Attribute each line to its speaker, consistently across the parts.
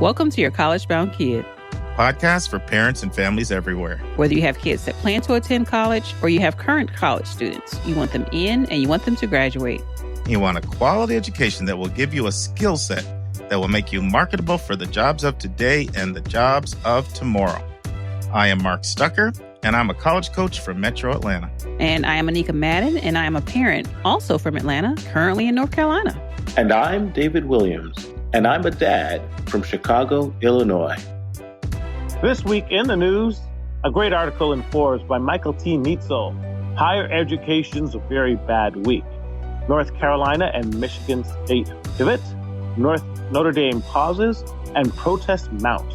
Speaker 1: Welcome to Your College-Bound Kid,
Speaker 2: podcast for parents and families everywhere.
Speaker 1: Whether you have kids that plan to attend college or you have current college students, you want them in and you want them to graduate.
Speaker 2: You want a quality education that will give you a skill set that will make you marketable for the jobs of today and the jobs of tomorrow. I am Mark Stucker, and I'm a college coach from Metro Atlanta.
Speaker 1: And I am Anika Madden, and I am a parent also from Atlanta, currently in North Carolina.
Speaker 3: And I'm David Williams, and I'm a dad from Chicago, Illinois.
Speaker 4: This week in the news, a great article in Forbes by Michael T. Nietzel, Higher Education's Very Bad Week. North Carolina and Michigan State pivot, Notre Dame pauses, and protests mount.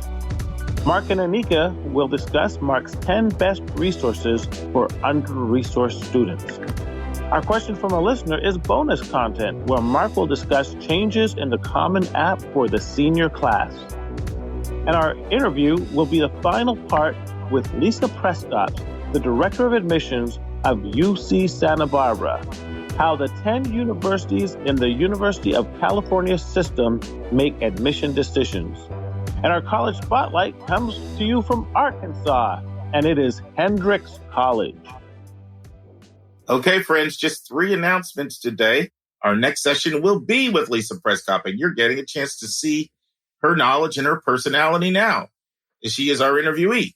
Speaker 4: Mark and Anika will discuss Mark's 10 best resources for under-resourced students. Our question from a listener is bonus content, where Mark will discuss changes in the Common App for the senior class. And our interview will be the final part with Lisa Przekop, the Director of Admissions of UC Santa Barbara, how the 10 universities in the University of California system make admission decisions. And our college spotlight comes to you from Arkansas, and it is Hendrix College.
Speaker 2: Okay, friends, just 3 announcements today. Our next session will be with Lisa Przekop, and you're getting a chance to see her knowledge and her personality now. She is our interviewee,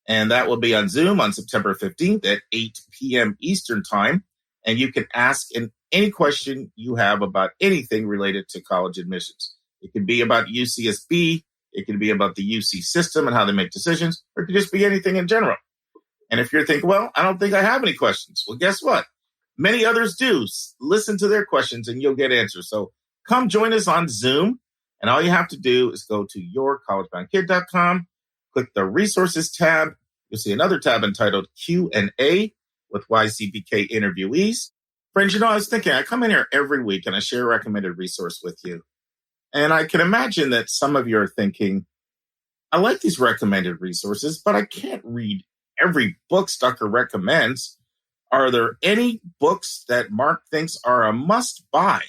Speaker 2: and that will be on Zoom on September 15th at 8 p.m. Eastern Time. And you can ask any question you have about anything related to college admissions. It could be about UCSB, it could be about the UC system and how they make decisions, or it could just be anything in general. And if you're thinking, well, I don't think I have any questions. Well, guess what? Many others do. Listen to their questions and you'll get answers. So come join us on Zoom. And all you have to do is go to yourcollegeboundkid.com, click the resources tab. You'll see another tab entitled Q&A with YCBK interviewees. Friends, I was thinking, I come in here every week and I share a recommended resource with you. And I can imagine that some of you are thinking, I like these recommended resources, but I can't read every book Stucker recommends. Are there any books that Mark thinks are a must buy?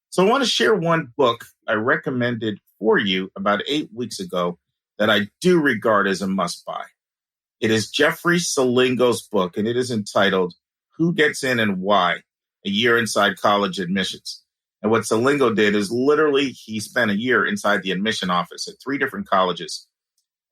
Speaker 2: So I want to share one book I recommended for you about 8 weeks ago that I do regard as a must buy. It is Jeffrey Salingo's book, and it is entitled Who Gets In and Why? A Year Inside College Admissions. And what Salingo did is literally he spent a year inside the admission office at 3 different colleges.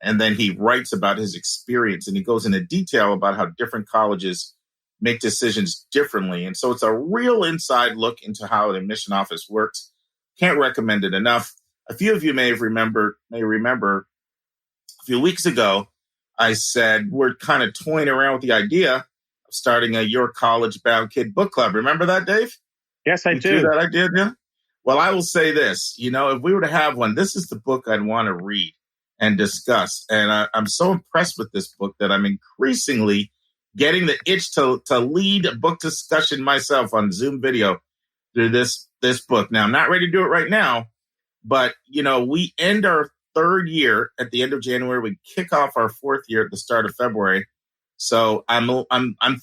Speaker 2: And then he writes about his experience, and he goes into detail about how different colleges make decisions differently. And so it's a real inside look into how an admission office works. Can't recommend it enough. A few of you may remember a few weeks ago, I said we're kind of toying around with the idea of starting a Your College Bound Kid book club. Remember that, Dave?
Speaker 4: Yes, I do.
Speaker 2: That idea, yeah? Well, I will say this. If we were to have one, this is the book I'd want to read and discuss. And I'm so impressed with this book that I'm increasingly getting the itch to lead a book discussion myself on Zoom video through this book. Now, I'm not ready to do it right now, but, we end our 3rd year at the end of January. We kick off our 4th year at the start of February. So I'm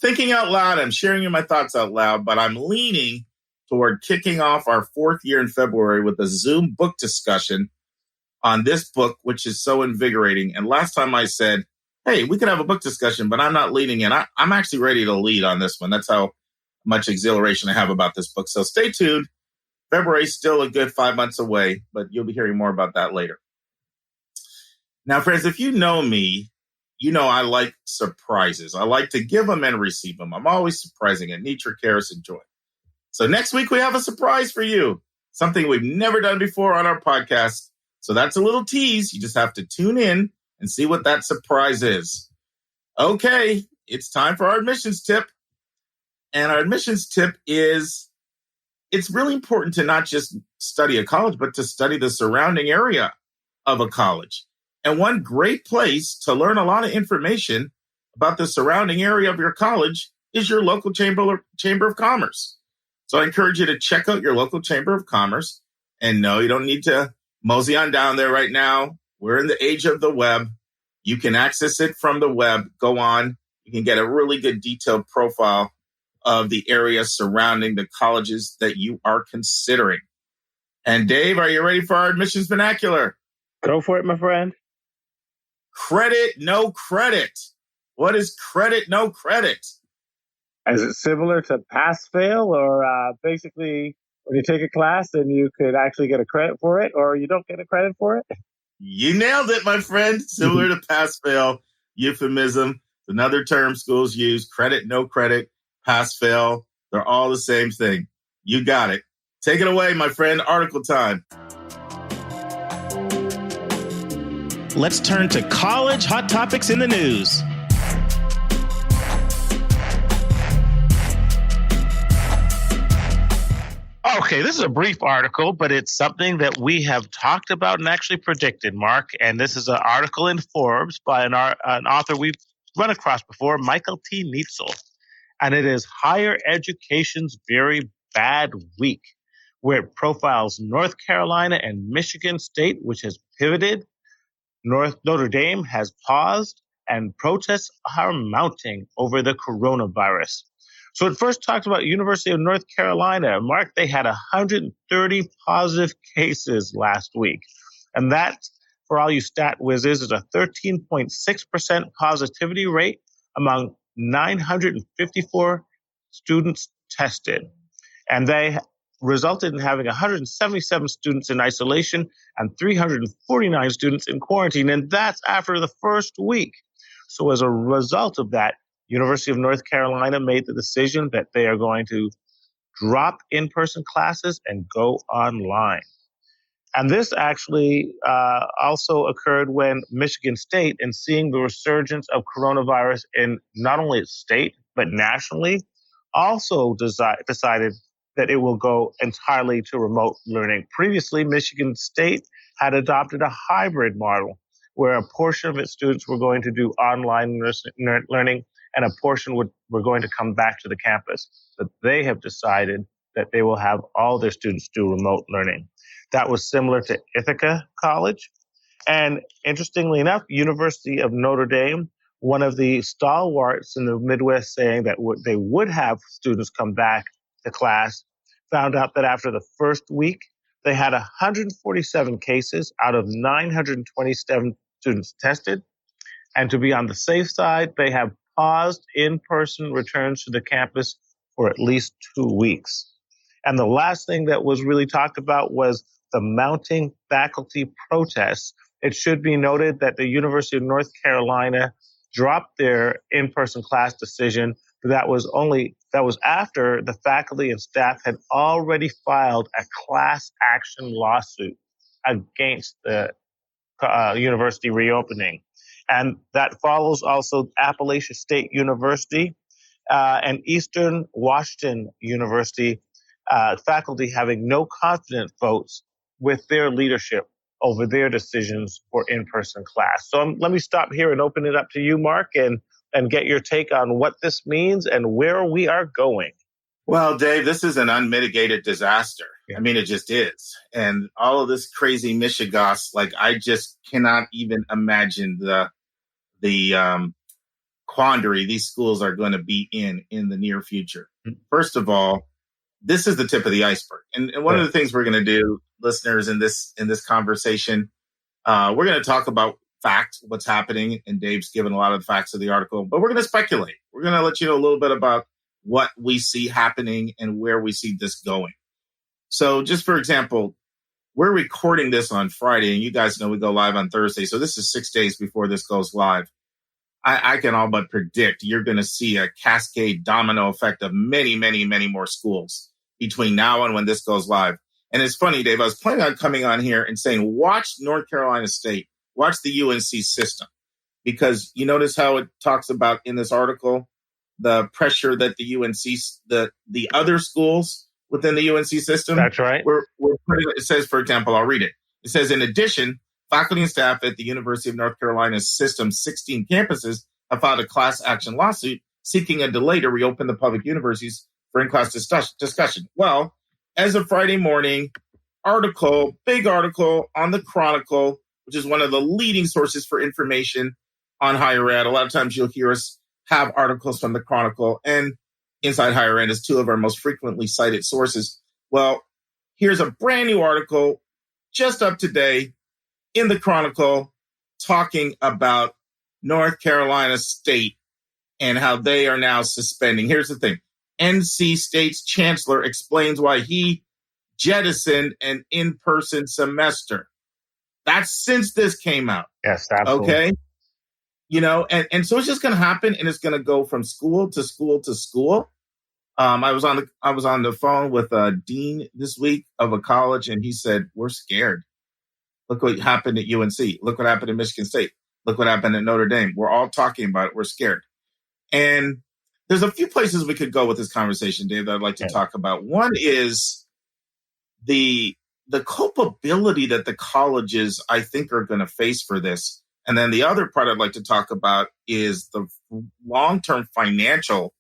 Speaker 2: thinking out loud. I'm sharing you my thoughts out loud, but I'm leaning toward kicking off our 4th year in February with a Zoom book discussion on this book, which is so invigorating. And last time I said, hey, we could have a book discussion, but I'm not leading in. I'm actually ready to lead on this one. That's how much exhilaration I have about this book. So stay tuned. February is still a good 5 months away, but you'll be hearing more about that later. Now, friends, if you know me, I like surprises. I like to give them and receive them. I'm always surprising at nature, chaos, and joy. So next week, we have a surprise for you, something we've never done before on our podcast. So that's a little tease. You just have to tune in and see what that surprise is. Okay, it's time for our admissions tip. And our admissions tip is, it's really important to not just study a college, but to study the surrounding area of a college. And one great place to learn a lot of information about the surrounding area of your college is your local chamber of commerce. So I encourage you to check out your local chamber of commerce. And no, you don't need to mosey on down there right now. We're in the age of the web. You can access it from the web. Go on. You can get a really good detailed profile of the area surrounding the colleges that you are considering. And Dave, are you ready for our admissions vernacular?
Speaker 4: Go for it, my friend.
Speaker 2: Credit, no credit. What is credit, no credit?
Speaker 4: Is it similar to pass-fail, or basically when you take a class and you could actually get a credit for it, or you don't get a credit for it?
Speaker 2: You nailed it, my friend. Similar to pass-fail, euphemism. Another term schools use, credit, no credit, pass-fail. They're all the same thing. You got it. Take it away, my friend. Article time.
Speaker 5: Let's turn to college hot topics in the news. Okay, this is a brief article, but it's something that we have talked about and actually predicted, Mark. And this is an article in Forbes by an author we've run across before, Michael T. Nietzel. And it is Higher Education's Very Bad Week, where it profiles North Carolina and Michigan State, which has pivoted. Notre Dame has paused, and protests are mounting over the coronavirus. So it first talks about University of North Carolina. Mark, they had 130 positive cases last week. And that, for all you stat whizzes, is a 13.6% positivity rate among 954 students tested. And they resulted in having 177 students in isolation and 349 students in quarantine. And that's after the first week. So as a result of that, University of North Carolina made the decision that they are going to drop in-person classes and go online. And this actually also occurred when Michigan State, in seeing the resurgence of coronavirus in not only its state, but nationally, also decided that it will go entirely to remote learning. Previously, Michigan State had adopted a hybrid model where a portion of its students were going to do online learning and a portion were going to come back to the campus. But they have decided that they will have all their students do remote learning. That was similar to Ithaca College. And interestingly enough, University of Notre Dame, one of the stalwarts in the Midwest saying that they would have students come back to class, found out that after the first week, they had 147 cases out of 927 students tested. And to be on the safe side, they have paused in-person returns to the campus for at least 2 weeks. And the last thing that was really talked about was the mounting faculty protests. It should be noted that the University of North Carolina dropped their in-person class decision, but that was after the faculty and staff had already filed a class action lawsuit against the university reopening. And that follows also Appalachian State University and Eastern Washington University faculty having no confidence votes with their leadership over their decisions for in-person class. So let me stop here and open it up to you, Mark, and get your take on what this means and where we are going.
Speaker 2: Well, Dave, this is an unmitigated disaster.
Speaker 5: Yeah.
Speaker 2: I mean, it just is. And all of this crazy mishigas, like I just cannot even imagine the quandary these schools are going to be in the near future. First of all, this is the tip of the iceberg. And one of the things we're going to do, listeners, in this conversation, we're going to talk about fact, what's happening. And Dave's given a lot of the facts of the article, but we're going to speculate. We're going to let you know a little bit about what we see happening and where we see this going. So just for example, we're recording this on Friday, and you guys know we go live on Thursday. So this is 6 days before this goes live. I can all but predict you're going to see a cascade domino effect of many, many, many more schools between now and when this goes live. And it's funny, Dave, I was planning on coming on here and saying, watch North Carolina State, watch the UNC system, because you notice how it talks about in this article, the pressure that the UNC, the other schools within the UNC system.
Speaker 4: That's right.
Speaker 2: We're putting, it says, for example, I'll read it. It says, in addition, faculty and staff at the University of North Carolina's system's 16 campuses have filed a class action lawsuit seeking a delay to reopen the public universities for in-class discussion. Well, as of Friday morning, big article on the Chronicle, which is one of the leading sources for information on higher ed. A lot of times you'll hear us have articles from the Chronicle and Inside Higher Ed as two of our most frequently cited sources. Well, here's a brand new article just up today in the Chronicle talking about North Carolina State and how they are now suspending. Here's the thing. NC State's chancellor explains why he jettisoned an in-person semester. That's since this came out.
Speaker 5: Yes, absolutely.
Speaker 2: Okay. And so it's just going to happen, and it's going to go from school to school to school. I was on the phone with a dean this week of a college, and he said, we're scared. Look what happened at UNC. Look what happened at Michigan State. Look what happened at Notre Dame. We're all talking about it. We're scared. And there's a few places we could go with this conversation, Dave, that I'd like to talk about. One is the culpability that the colleges, I think, are going to face for this. And then the other part I'd like to talk about is the long-term financial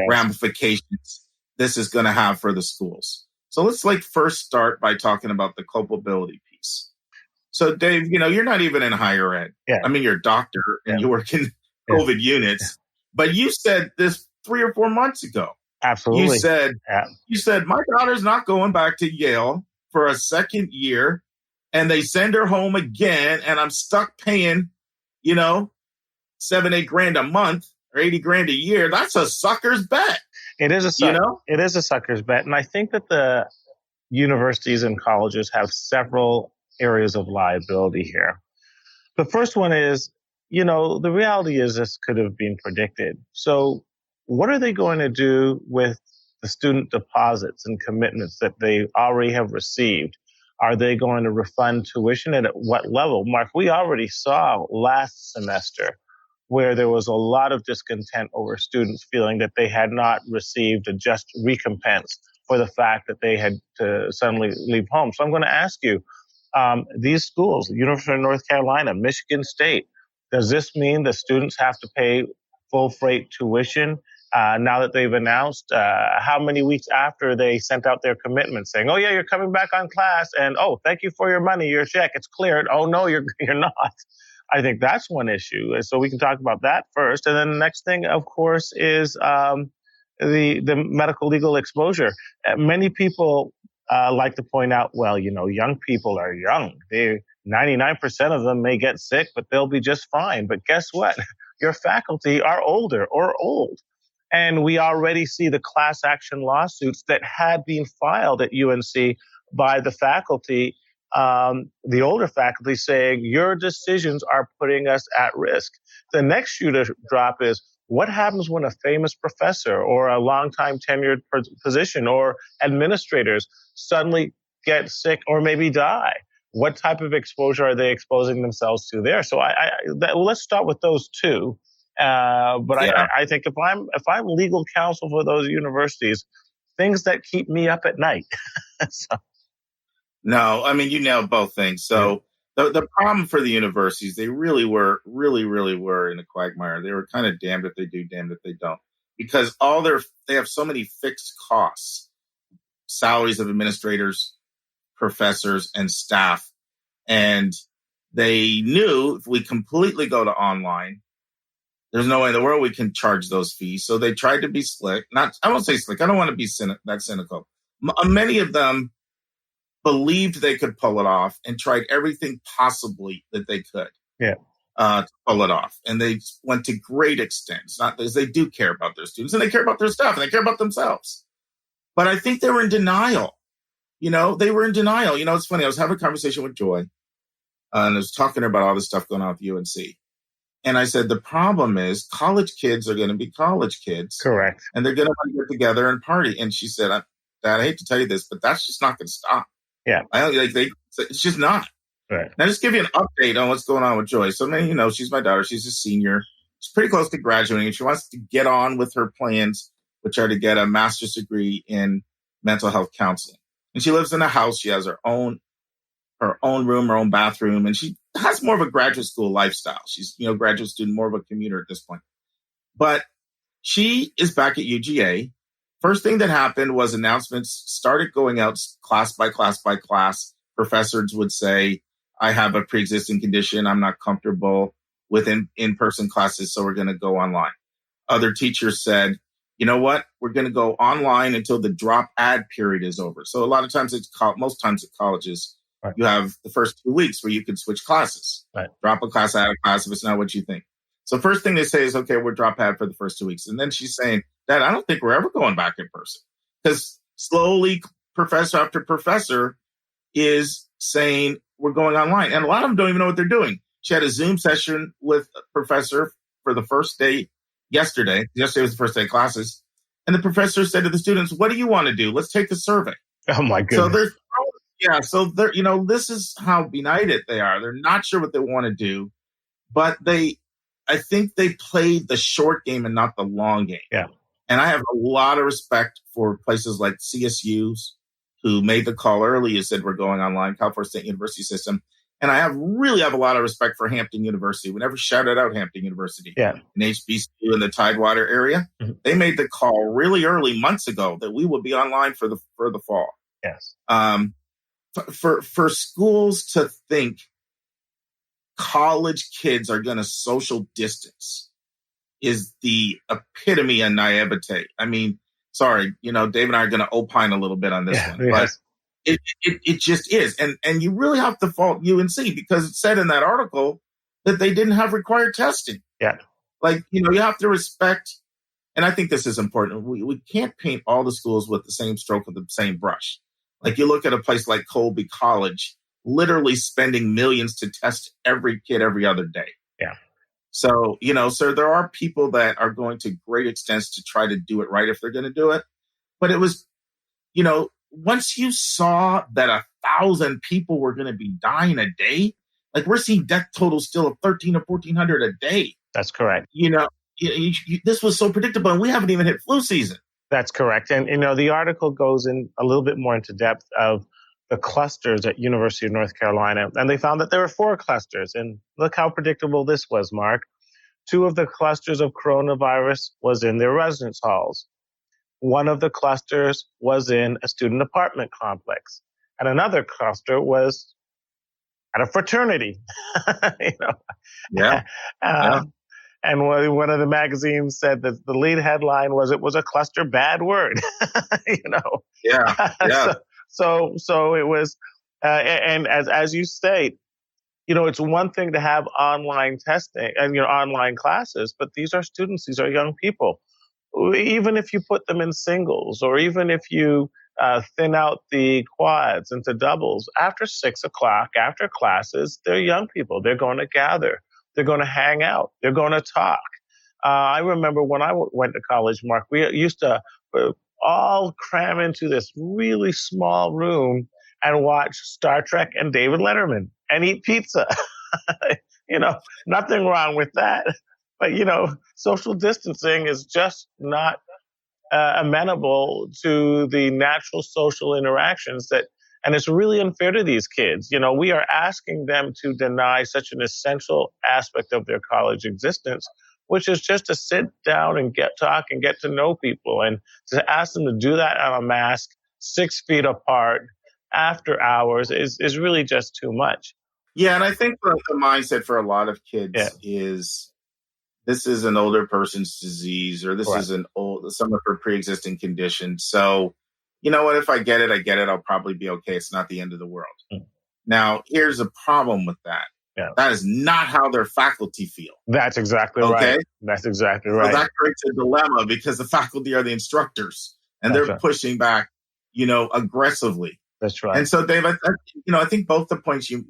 Speaker 2: ramifications this is going to have for the schools. So let's first start by talking about the culpability piece. So Dave, you're not even in higher ed.
Speaker 5: Yeah.
Speaker 2: I mean, you're a doctor and you work in COVID units, but you said this 3 or 4 months ago.
Speaker 5: Absolutely.
Speaker 2: You said my daughter's not going back to Yale for a second year, and they send her home again, and I'm stuck paying, $7-8 grand a month or $80 grand a year. That's a sucker's bet.
Speaker 5: It is It is a sucker's bet, and I think that the universities and colleges have several areas of liability here. The first one is, the reality is this could have been predicted. So what are they going to do with the student deposits and commitments that they already have received? Are they going to refund tuition, and at what level? Mark, we already saw last semester where there was a lot of discontent over students feeling that they had not received a just recompense for the fact that they had to suddenly leave home. So I'm going to ask you, these schools, University of North Carolina, Michigan State, does this mean the students have to pay full freight tuition now that they've announced how many weeks after they sent out their commitment saying, oh, yeah, you're coming back on class, and, oh, thank you for your money, your check, it's cleared. Oh, no, you're not. I think that's one issue. So we can talk about that first. And then the next thing, of course, is the medical legal exposure. Many people like to point out, well, young people are young. 99% of them may get sick, but they'll be just fine. But guess what? Your faculty are older or old. And we already see the class action lawsuits that had been filed at UNC by the faculty, the older faculty, saying your decisions are putting us at risk. The next shoe to drop is, what happens when a famous professor or a longtime tenured position or administrators suddenly get sick or maybe die? What type of exposure are they exposing themselves to there? So let's start with those two. I think if I'm legal counsel for those universities, things that keep me up at night.
Speaker 2: No, I mean, you nailed both things. So the problem for the universities, they really were in a quagmire. They were kind of damned if they do, damned if they don't, because they have so many fixed costs, salaries of administrators, professors, and staff. And they knew if we completely go to online, there's no way in the world we can charge those fees. So they tried to be slick. I won't say slick. I don't want to be that cynical. Many of them believed they could pull it off and tried everything possibly that they could to pull it off. And they went to great extents, not because they do care about their students and they care about their staff and they care about themselves. But I think they were in denial. They were in denial. It's funny. I was having a conversation with Joy and I was talking to her about all this stuff going on with UNC. And I said, the problem is college kids are going to be college kids.
Speaker 5: Correct.
Speaker 2: And they're going to want to get together and party. And she said, Dad, I hate to tell you this, but that's just not going to stop.
Speaker 5: Yeah.
Speaker 2: It's just not.
Speaker 5: Right.
Speaker 2: Now, just give you an update on what's going on with Joy. So, she's my daughter. She's a senior. She's pretty close to graduating. And she wants to get on with her plans, which are to get a master's degree in mental health counseling. And she lives in a house. She has her own room, her own bathroom, and she has more of a graduate school lifestyle. She's, graduate student, more of a commuter at this point. But she is back at UGA. First thing that happened was announcements started going out class by class by class. Professors would say, I have a pre-existing condition. I'm not comfortable with in-person classes, so we're going to go online. Other teachers said, you know what? We're going to go online until the drop ad period is over. So a lot of times most times at colleges,
Speaker 5: Right.
Speaker 2: You have the first 2 weeks where you can switch classes,
Speaker 5: Right.
Speaker 2: drop a class out of class if it's not what you think. So first thing they say is, okay, we're drop out for the first 2 weeks. And then she's saying, Dad, I don't think we're ever going back in person. Because slowly, professor after professor is saying we're going online. And a lot of them don't even know what they're doing. She had a Zoom session with a professor for the first day yesterday. Yesterday was the first day of classes. And the professor said to the students, what do you want to do? Let's take a survey.
Speaker 5: Oh, my goodness.
Speaker 2: So they're, this is how benighted they are. They're not sure what they want to do, but I think they played the short game and not the long game.
Speaker 5: Yeah.
Speaker 2: And I have a lot of respect for places like CSU's who made the call early and said, we're going online, California State University system. And I really have a lot of respect for Hampton University. We never shouted out Hampton University.
Speaker 5: Yeah.
Speaker 2: In HBCU in the Tidewater area. Mm-hmm. They made the call really early months ago that we would be online for the fall.
Speaker 5: Yes.
Speaker 2: For schools to think college kids are going to social distance is the epitome of naivete. I mean, sorry, Dave and I are going to opine a little bit on this one, but it just is. And you really have to fault UNC because it said in that article that they didn't have required testing.
Speaker 5: Yeah.
Speaker 2: Like, you have to respect, and I think this is important. We can't paint all the schools with the same stroke of the same brush. Like you look at a place like Colby College, literally spending millions to test every kid every other day.
Speaker 5: Yeah.
Speaker 2: So, so there are people that are going to great extents to try to do it right if they're going to do it. But it was, once you saw that 1,000 people were going to be dying a day, like we're seeing death totals still of 1,300 or 1,400 a day.
Speaker 5: That's correct.
Speaker 2: This was so predictable, and we haven't even hit flu season.
Speaker 5: That's correct. And, the article goes in a little bit more into depth of the clusters at University of North Carolina. And they found that there were 4 clusters. And look how predictable this was, Mark. 2 of the clusters of coronavirus was in their residence halls. 1 of the clusters was in a student apartment complex. And another cluster was at a fraternity.
Speaker 2: Yeah.
Speaker 5: And one of the magazines said that the lead headline was, it was a cluster bad word,
Speaker 2: Yeah.
Speaker 5: So it was, and as you state, it's one thing to have online testing and, online classes, but these are students, these are young people. Even if you put them in singles or even if you thin out the quads into doubles, after 6 o'clock, after classes, they're young people. They're going to gather. They're going to hang out. They're going to talk. I remember when I went to college, Mark, we used to all cram into this really small room and watch Star Trek and David Letterman and eat pizza. Nothing wrong with that. But, social distancing is just not amenable to the natural social interactions and it's really unfair to these kids. We are asking them to deny such an essential aspect of their college existence, which is just to sit down and talk and get to know people. And to ask them to do that on a mask 6 feet apart after hours is really just too much.
Speaker 2: Yeah, and I think the mindset for a lot of kids is this is an older person's disease, or this is some of her pre-existing condition. So, you know what? If I get it, I'll probably be okay. It's not the end of the world. Mm. Now, here's a problem with that. Yeah. That is not how their faculty feel.
Speaker 5: That's exactly right. That's exactly right.
Speaker 2: So that creates a dilemma because the faculty are the instructors, and they're pushing back, aggressively.
Speaker 5: That's right.
Speaker 2: And so, Dave, I think both the points you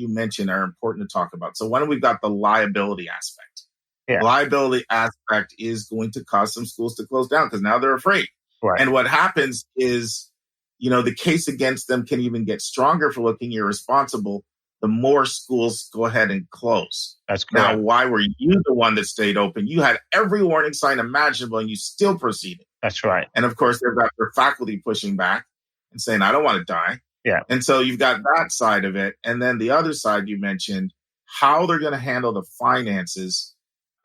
Speaker 2: mentioned are important to talk about. So one, we've got the liability aspect. Yeah. The liability aspect is going to cause some schools to close down because now they're afraid.
Speaker 5: Right.
Speaker 2: And what happens is, the case against them can even get stronger for looking irresponsible the more schools go ahead and close.
Speaker 5: That's correct.
Speaker 2: Now, why were you the one that stayed open? You had every warning sign imaginable and you still proceeded.
Speaker 5: That's right.
Speaker 2: And of course, they've got their faculty pushing back and saying, I don't want to die.
Speaker 5: Yeah.
Speaker 2: And so you've got that side of it. And then the other side you mentioned, how they're going to handle the finances.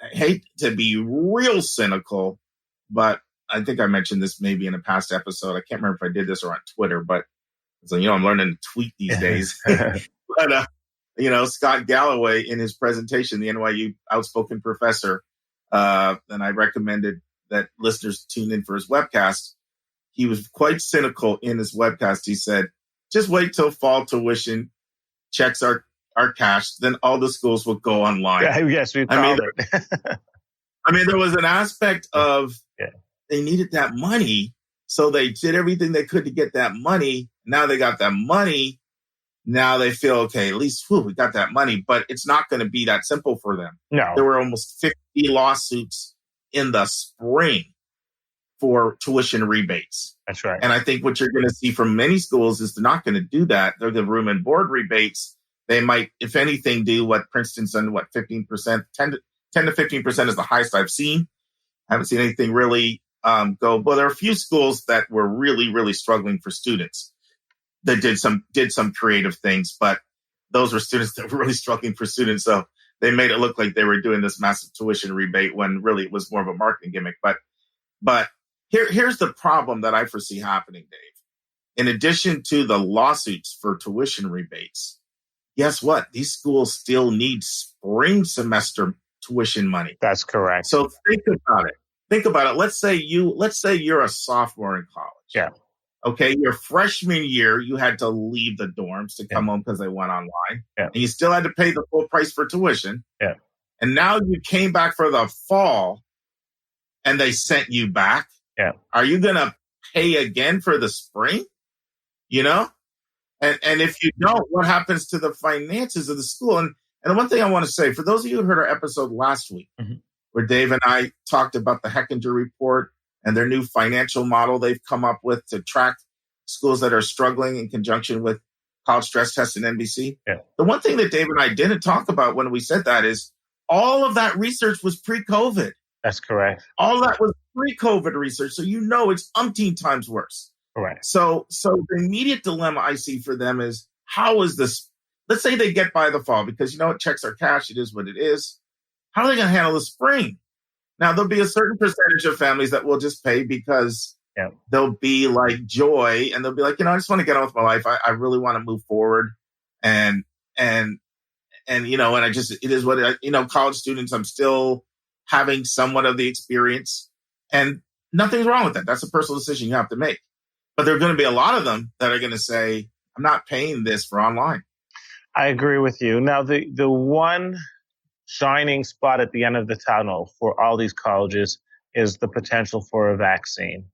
Speaker 2: I hate to be real cynical, but I think I mentioned this maybe in a past episode. I can't remember if I did this or on Twitter, but so, I'm learning to tweet these days. But, Scott Galloway in his presentation, the NYU outspoken professor, and I recommended that listeners tune in for his webcast. He was quite cynical in his webcast. He said, just wait till fall tuition checks are cashed, then all the schools will go online.
Speaker 5: Yeah, yes, we called it.
Speaker 2: I mean, there was an aspect of they needed that money, so they did everything they could to get that money. Now they got that money. Now they feel, okay, at least we got that money, but it's not going to be that simple for them.
Speaker 5: No.
Speaker 2: There were almost 50 lawsuits in the spring for tuition rebates.
Speaker 5: That's right.
Speaker 2: And I think what you're going to see from many schools is they're not going to do that. They're the room and board rebates. They might, if anything, do what Princeton's done, 15%, 10 to 15% is the highest I've seen. I haven't seen anything really go. But there are a few schools that were really, really struggling for students that did some creative things, but those were students that were really struggling for students. So they made it look like they were doing this massive tuition rebate when really it was more of a marketing gimmick. But here's the problem that I foresee happening, Dave. In addition to the lawsuits for tuition rebates, guess what? These schools still need spring semester tuition money.
Speaker 5: That's correct.
Speaker 2: So think about it. Let's say you're a sophomore in college.
Speaker 5: Yeah.
Speaker 2: Okay. Your freshman year, you had to leave the dorms to come home because they went online.
Speaker 5: Yeah.
Speaker 2: And you still had to pay the full price for tuition.
Speaker 5: Yeah.
Speaker 2: And now you came back for the fall and they sent you back.
Speaker 5: Yeah.
Speaker 2: Are you going to pay again for the spring? You know? And if you don't, what happens to the finances of the school? And one thing I want to say, for those of you who heard our episode last week, where Dave and I talked about the Hechinger report and their new financial model they've come up with to track schools that are struggling in conjunction with college stress tests and NBC.
Speaker 5: Yeah.
Speaker 2: The one thing that Dave and I didn't talk about when we said that is all of that research was pre-COVID.
Speaker 5: That's correct.
Speaker 2: All that was pre-COVID research. So it's umpteen times worse.
Speaker 5: Correct.
Speaker 2: So the immediate dilemma I see for them is, how is this? Let's say they get by the fall because, checks are cash. It is what it is. How are they going to handle the spring? Now, there'll be a certain percentage of families that will just pay because they'll be like joy and they'll be like, I just want to get on with my life. I really want to move forward. And it is what college students, I'm still having somewhat of the experience and nothing's wrong with that. That's a personal decision you have to make. But there are going to be a lot of them that are going to say, I'm not paying this for online.
Speaker 5: I agree with you. Now, the one shining spot at the end of the tunnel for all these colleges is the potential for a vaccine.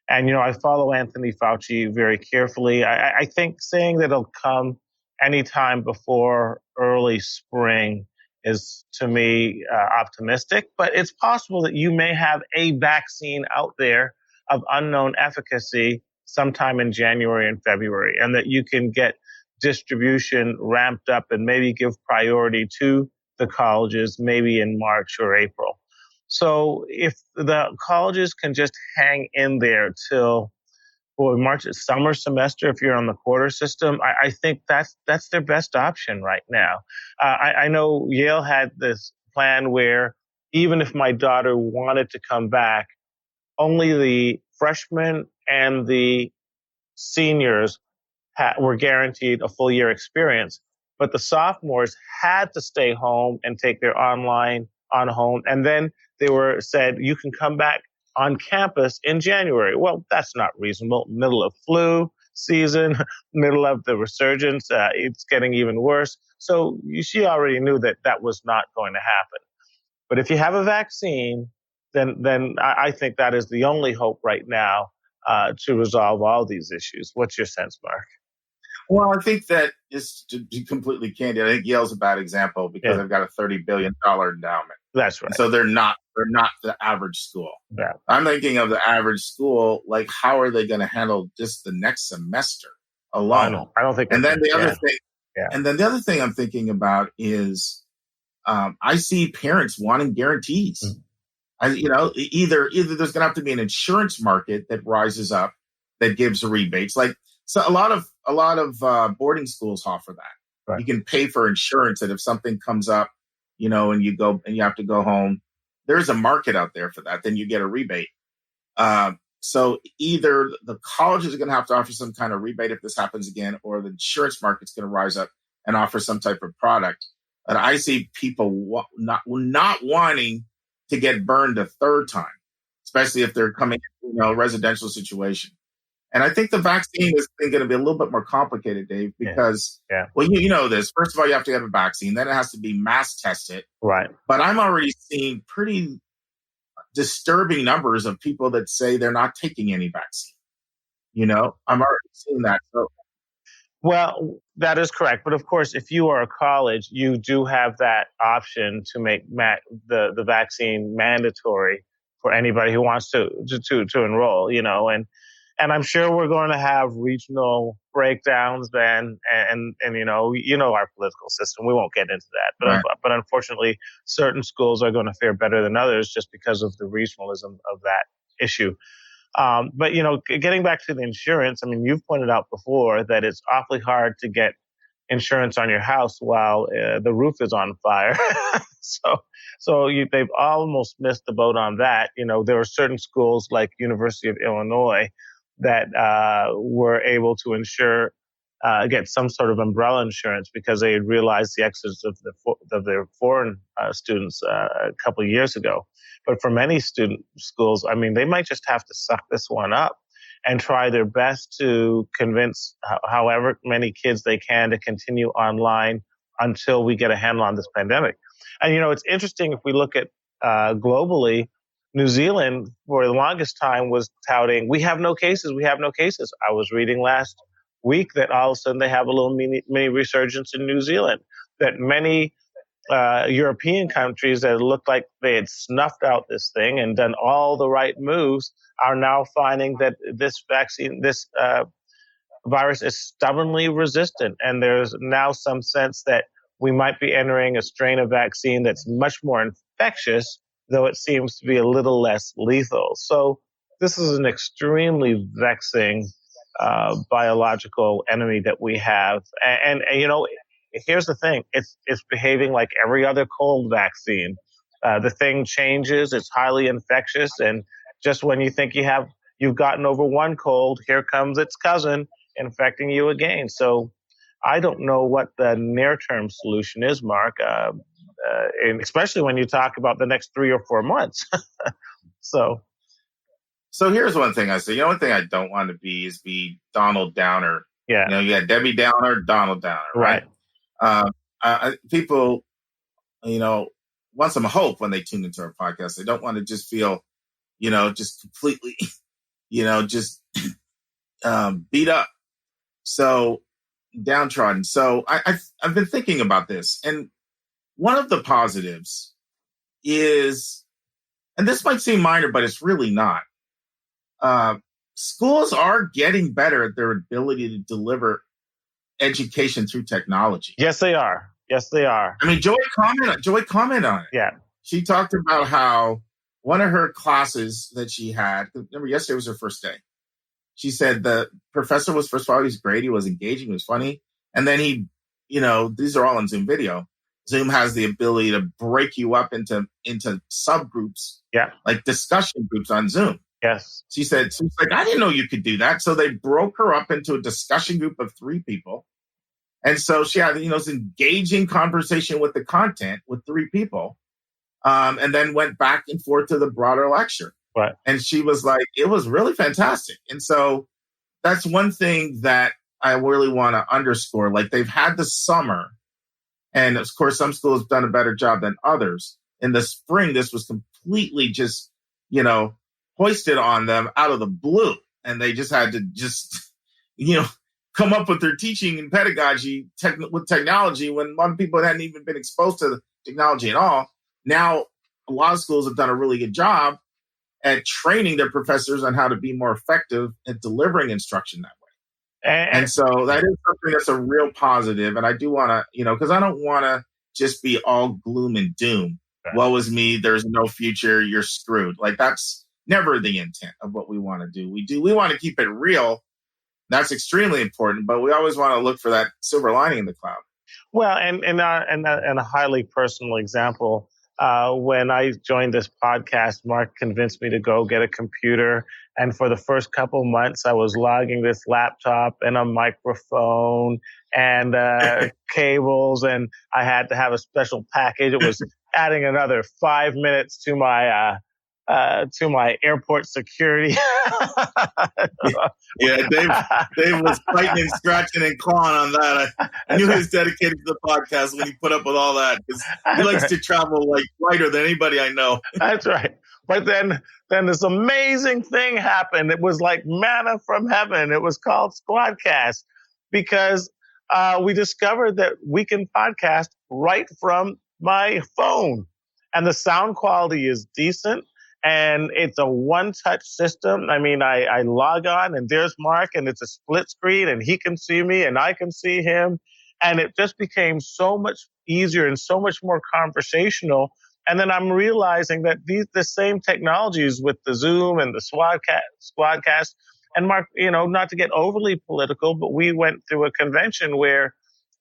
Speaker 5: And, I follow Anthony Fauci very carefully. I think saying that it'll come anytime before early spring is, to me, optimistic. But it's possible that you may have a vaccine out there of unknown efficacy sometime in January and February, and that you can get distribution ramped up and maybe give priority to the colleges maybe in March or April. So if the colleges can just hang in there till March, summer semester, if you're on the quarter system, I think that's their best option right now. I know Yale had this plan where even if my daughter wanted to come back, only the freshmen and the seniors were guaranteed a full year experience, but the sophomores had to stay home and take their online on home. And then they were said, you can come back on campus in January. Well, that's not reasonable. Middle of flu season, middle of the resurgence, it's getting even worse. So she already knew that was not going to happen. But if you have a vaccine, then I think that is the only hope right now to resolve all these issues. What's your sense, Mark?
Speaker 2: Well, I think that, just to be completely candid, I think Yale's a bad example because they've got a $30 billion endowment.
Speaker 5: That's right.
Speaker 2: So they're not the average school.
Speaker 5: Yeah.
Speaker 2: I'm thinking of the average school, like how are they going to handle just the next semester alone?
Speaker 5: I don't think.
Speaker 2: And then the other thing I'm thinking about is I see parents wanting guarantees. Either there's going to have to be an insurance market that rises up that gives rebates. Like, so a lot of boarding schools offer that. Right. You can pay for insurance that if something comes up, and you go and you have to go home, there's a market out there for that. Then you get a rebate. So either the colleges are going to have to offer some kind of rebate if this happens again, or the insurance market's going to rise up and offer some type of product. And I see people not wanting to get burned a third time, especially if they're coming into a residential situation. And I think the vaccine is going to be a little bit more complicated, Dave, because, well, you know this. First of all, you have to have a vaccine. Then it has to be mass tested.
Speaker 4: Right.
Speaker 2: But I'm already seeing pretty disturbing numbers of people that say they're not taking any vaccine. You know, I'm already seeing that. So,
Speaker 4: well, that is correct. But of course, if you are a college, you do have that option to make the vaccine mandatory for anybody who wants to enroll, you know, and I'm sure we're going to have regional breakdowns then, and you know our political system. We won't get into that, but unfortunately, certain schools are going to fare better than others just because of the regionalism of that issue. But you know, getting back to the insurance, I mean, you've pointed out before that it's awfully hard to get insurance on your house while the roof is on fire. They've almost missed the boat on that. You know, there are certain schools like University of Illinois that were able to get some sort of umbrella insurance because they had realized the exodus of their foreign students a couple of years ago. But for many schools, I mean, they might just have to suck this one up and try their best to convince however many kids they can to continue online until we get a handle on this pandemic. And, you know, it's interesting if we look at globally, New Zealand for the longest time was touting, we have no cases. I was reading last week that all of a sudden they have a little mini resurgence in New Zealand, that many European countries that looked like they had snuffed out this thing and done all the right moves are now finding that this virus is stubbornly resistant. And there's now some sense that we might be entering a strain of vaccine that's much more infectious, though it seems to be a little less lethal. So this is an extremely vexing biological enemy that we have. And you know, here's the thing. It's behaving like every other cold vaccine. The thing changes. It's highly infectious. And just when you think you've gotten over one cold, here comes its cousin infecting you again. So I don't know what the near-term solution is, Mark, and especially when you talk about the next 3 or 4 months. So
Speaker 2: here's one thing I say. You know, one thing I don't want to be Donald Downer.
Speaker 4: Yeah.
Speaker 2: You know, you got Debbie Downer, Donald Downer, right? People, you know, want some hope when they tune into our podcast. They don't want to just feel, you know, just completely, you know, just beat up. So downtrodden. So I've been thinking about this, and one of the positives is, and this might seem minor, but it's really not. Schools are getting better at their ability to deliver education through technology.
Speaker 4: Yes, they are.
Speaker 2: I mean, Joy commented on it.
Speaker 4: Yeah.
Speaker 2: She talked about how one of her classes that she had, remember yesterday was her first day. She said the professor was, first of all, he was great. He was engaging. He was funny. And then he, you know, these are all in Zoom video. Zoom has the ability to break you up into subgroups.
Speaker 4: Yeah.
Speaker 2: Like discussion groups on Zoom.
Speaker 4: Yes.
Speaker 2: She said, like, I didn't know you could do that. So they broke her up into a discussion group of 3 people. And so she had, you know, this engaging conversation with the content with 3 people. And then went back and forth to the broader lecture.
Speaker 4: Right.
Speaker 2: And she was like, it was really fantastic. And so that's one thing that I really want to underscore. Like, they've had the summer, and of course, some schools have done a better job than others. In the spring, this was completely just, you know, hoisted on them out of the blue. And they just had to you know, come up with their teaching and pedagogy with technology when a lot of people hadn't even been exposed to the technology at all. Now, a lot of schools have done a really good job at training their professors on how to be more effective at delivering instruction that way. And so that is something that's a real positive. And I do want to, you know, because I don't want to just be all gloom and doom. Right. Woe is me. There's no future. You're screwed. Like, that's never the intent of what we want to do. We want to keep it real. That's extremely important. But we always want to look for that silver lining in the cloud.
Speaker 4: Well, and a highly personal example. When I joined this podcast, Mark convinced me to go get a computer. And for the first couple months, I was logging this laptop and a microphone and cables. And I had to have a special package. It was adding another 5 minutes to my
Speaker 5: to my airport security.
Speaker 2: Yeah, Dave was fighting and scratching and clawing on that. I knew he was dedicated to the podcast when he put up with all that, because he likes to travel like lighter than anybody I know.
Speaker 5: That's right. But then this amazing thing happened. It was like manna from heaven. It was called Squadcast, because we discovered that we can podcast right from my phone, and the sound quality is decent. And it's a one-touch system. I mean, I log on and there's Mark, and it's a split screen, and he can see me and I can see him. And it just became so much easier and so much more conversational. And then I'm realizing that the same technologies with the Zoom and the Squadcast, and Mark, not to get overly political, but we went through a convention where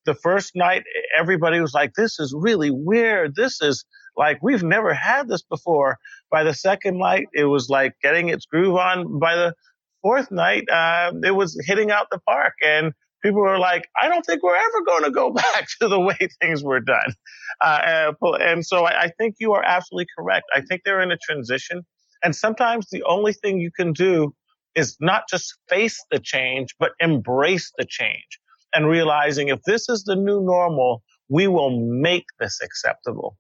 Speaker 5: the first night everybody was like, this is really weird. This is like, we've never had this before. By the second night, it was like getting its groove on. By the fourth night, it was hitting out the park. And people were like, I don't think we're ever going to go back to the way things were done. And so I think you are absolutely correct. I think they're in a transition. And sometimes the only thing you can do is not just face the change, but embrace the change. And realizing if this is the new normal, we will make this acceptable.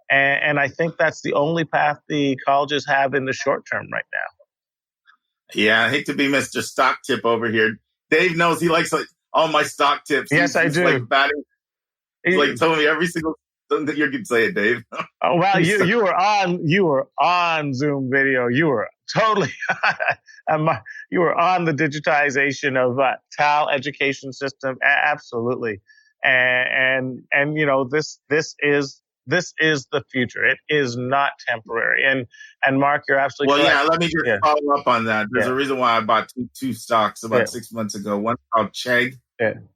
Speaker 5: And I think that's the only path the colleges have in the short term right now.
Speaker 2: Yeah, I hate to be Mr. Stock Tip over here. Dave knows he likes all my stock tips.
Speaker 5: Yes, I do.
Speaker 2: Like batting. He's like telling me every single thing that you can say it, Dave.
Speaker 5: Oh well, you were on Zoom video. You were totally you were on the digitization of TAL education system. Absolutely. And this is the future. It is not temporary. And Mark, you're absolutely correct.
Speaker 2: Well, yeah, let me just follow up on that. There's a reason why I bought two stocks about 6 months ago. One called Chegg,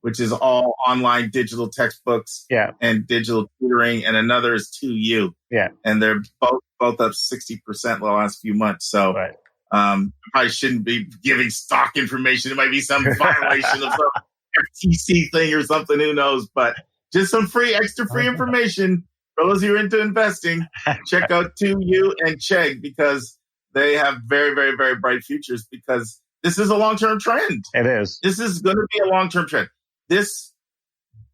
Speaker 2: which is all online digital textbooks and digital tutoring, and another is 2U. Yeah. And they're both up 60% the last few months. So I shouldn't be giving stock information. It might be some violation of some FTC thing or something, who knows, but just some extra free information. For those who are into investing, check out 2U and Chegg, because they have very, very, very bright futures, because this is a long-term trend.
Speaker 5: It is.
Speaker 2: This is going to be a long-term trend. This,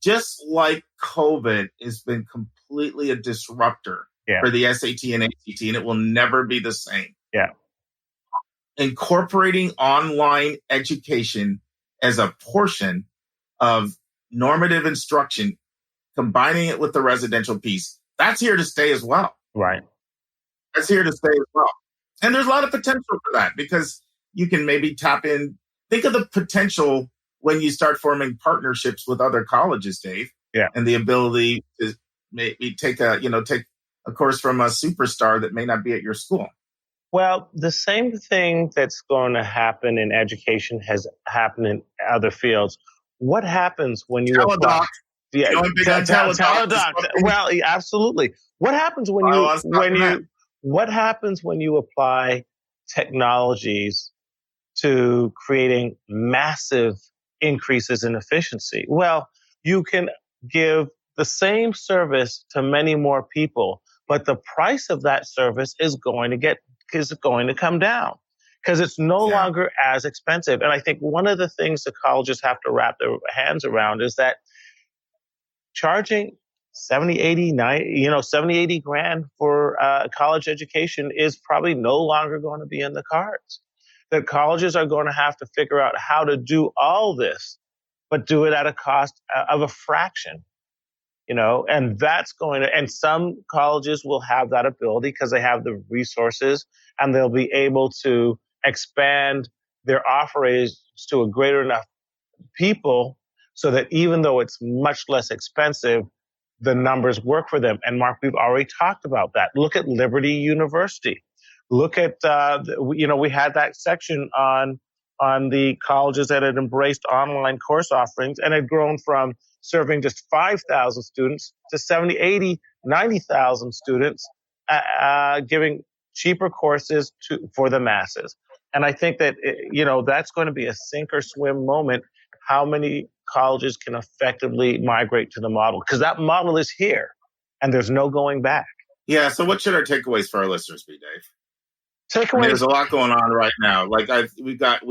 Speaker 2: just like COVID, has been completely a disruptor for the SAT and ACT, and it will never be the same.
Speaker 5: Yeah.
Speaker 2: Incorporating online education as a portion of normative instruction, combining it with the residential piece, that's here to stay as well.
Speaker 5: Right.
Speaker 2: That's here to stay as well. And there's a lot of potential for that, because you can maybe tap in. Think of the potential when you start forming partnerships with other colleges, Dave.
Speaker 5: Yeah.
Speaker 2: And the ability to maybe take a course from a superstar that may not be at your school.
Speaker 5: Well, the same thing that's going to happen in education has happened in other fields. What happens when you apply? Yeah, teledoc. Well, absolutely. What happens when you apply technologies to creating massive increases in efficiency? Well, you can give the same service to many more people, but the price of that service is going to come down, because it's no longer as expensive. And I think one of the things the colleges have to wrap their hands around is that charging 70, 80 grand for college education is probably no longer going to be in the cards. That colleges are going to have to figure out how to do all this, but do it at a cost of a fraction, and and some colleges will have that ability because they have the resources, and they'll be able to expand their offerings to a greater enough people, so that even though it's much less expensive, the numbers work for them. And Mark, we've already talked about that. Look at Liberty University. Look at, we had that section on the colleges that had embraced online course offerings and had grown from serving just 5,000 students to 70, 80, 90,000 students, giving cheaper courses for the masses. And I think that, that's going to be a sink or swim moment. How many colleges can effectively migrate to the model? Because that model is here and there's no going back.
Speaker 2: Yeah. So what should our takeaways for our listeners be, Dave?
Speaker 4: Takeaways.
Speaker 2: There's a lot going on right now. Like we've got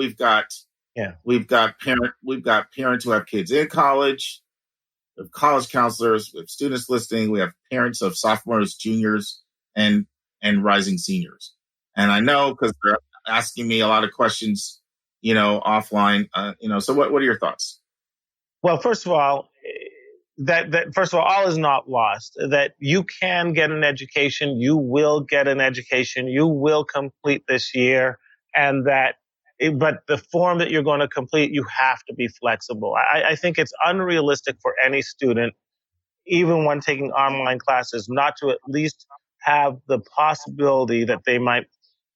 Speaker 2: parents who have kids in college, we have college counselors, we have students listening, we have parents of sophomores, juniors, and rising seniors. And I know because they're asking me a lot of questions, offline. So what are your thoughts?
Speaker 4: Well, first of all, all is not lost. That you can get an education, you will get an education, you will complete this year, and but the form that you're going to complete, you have to be flexible. I think it's unrealistic for any student, even when taking online classes, not to at least have the possibility that they might,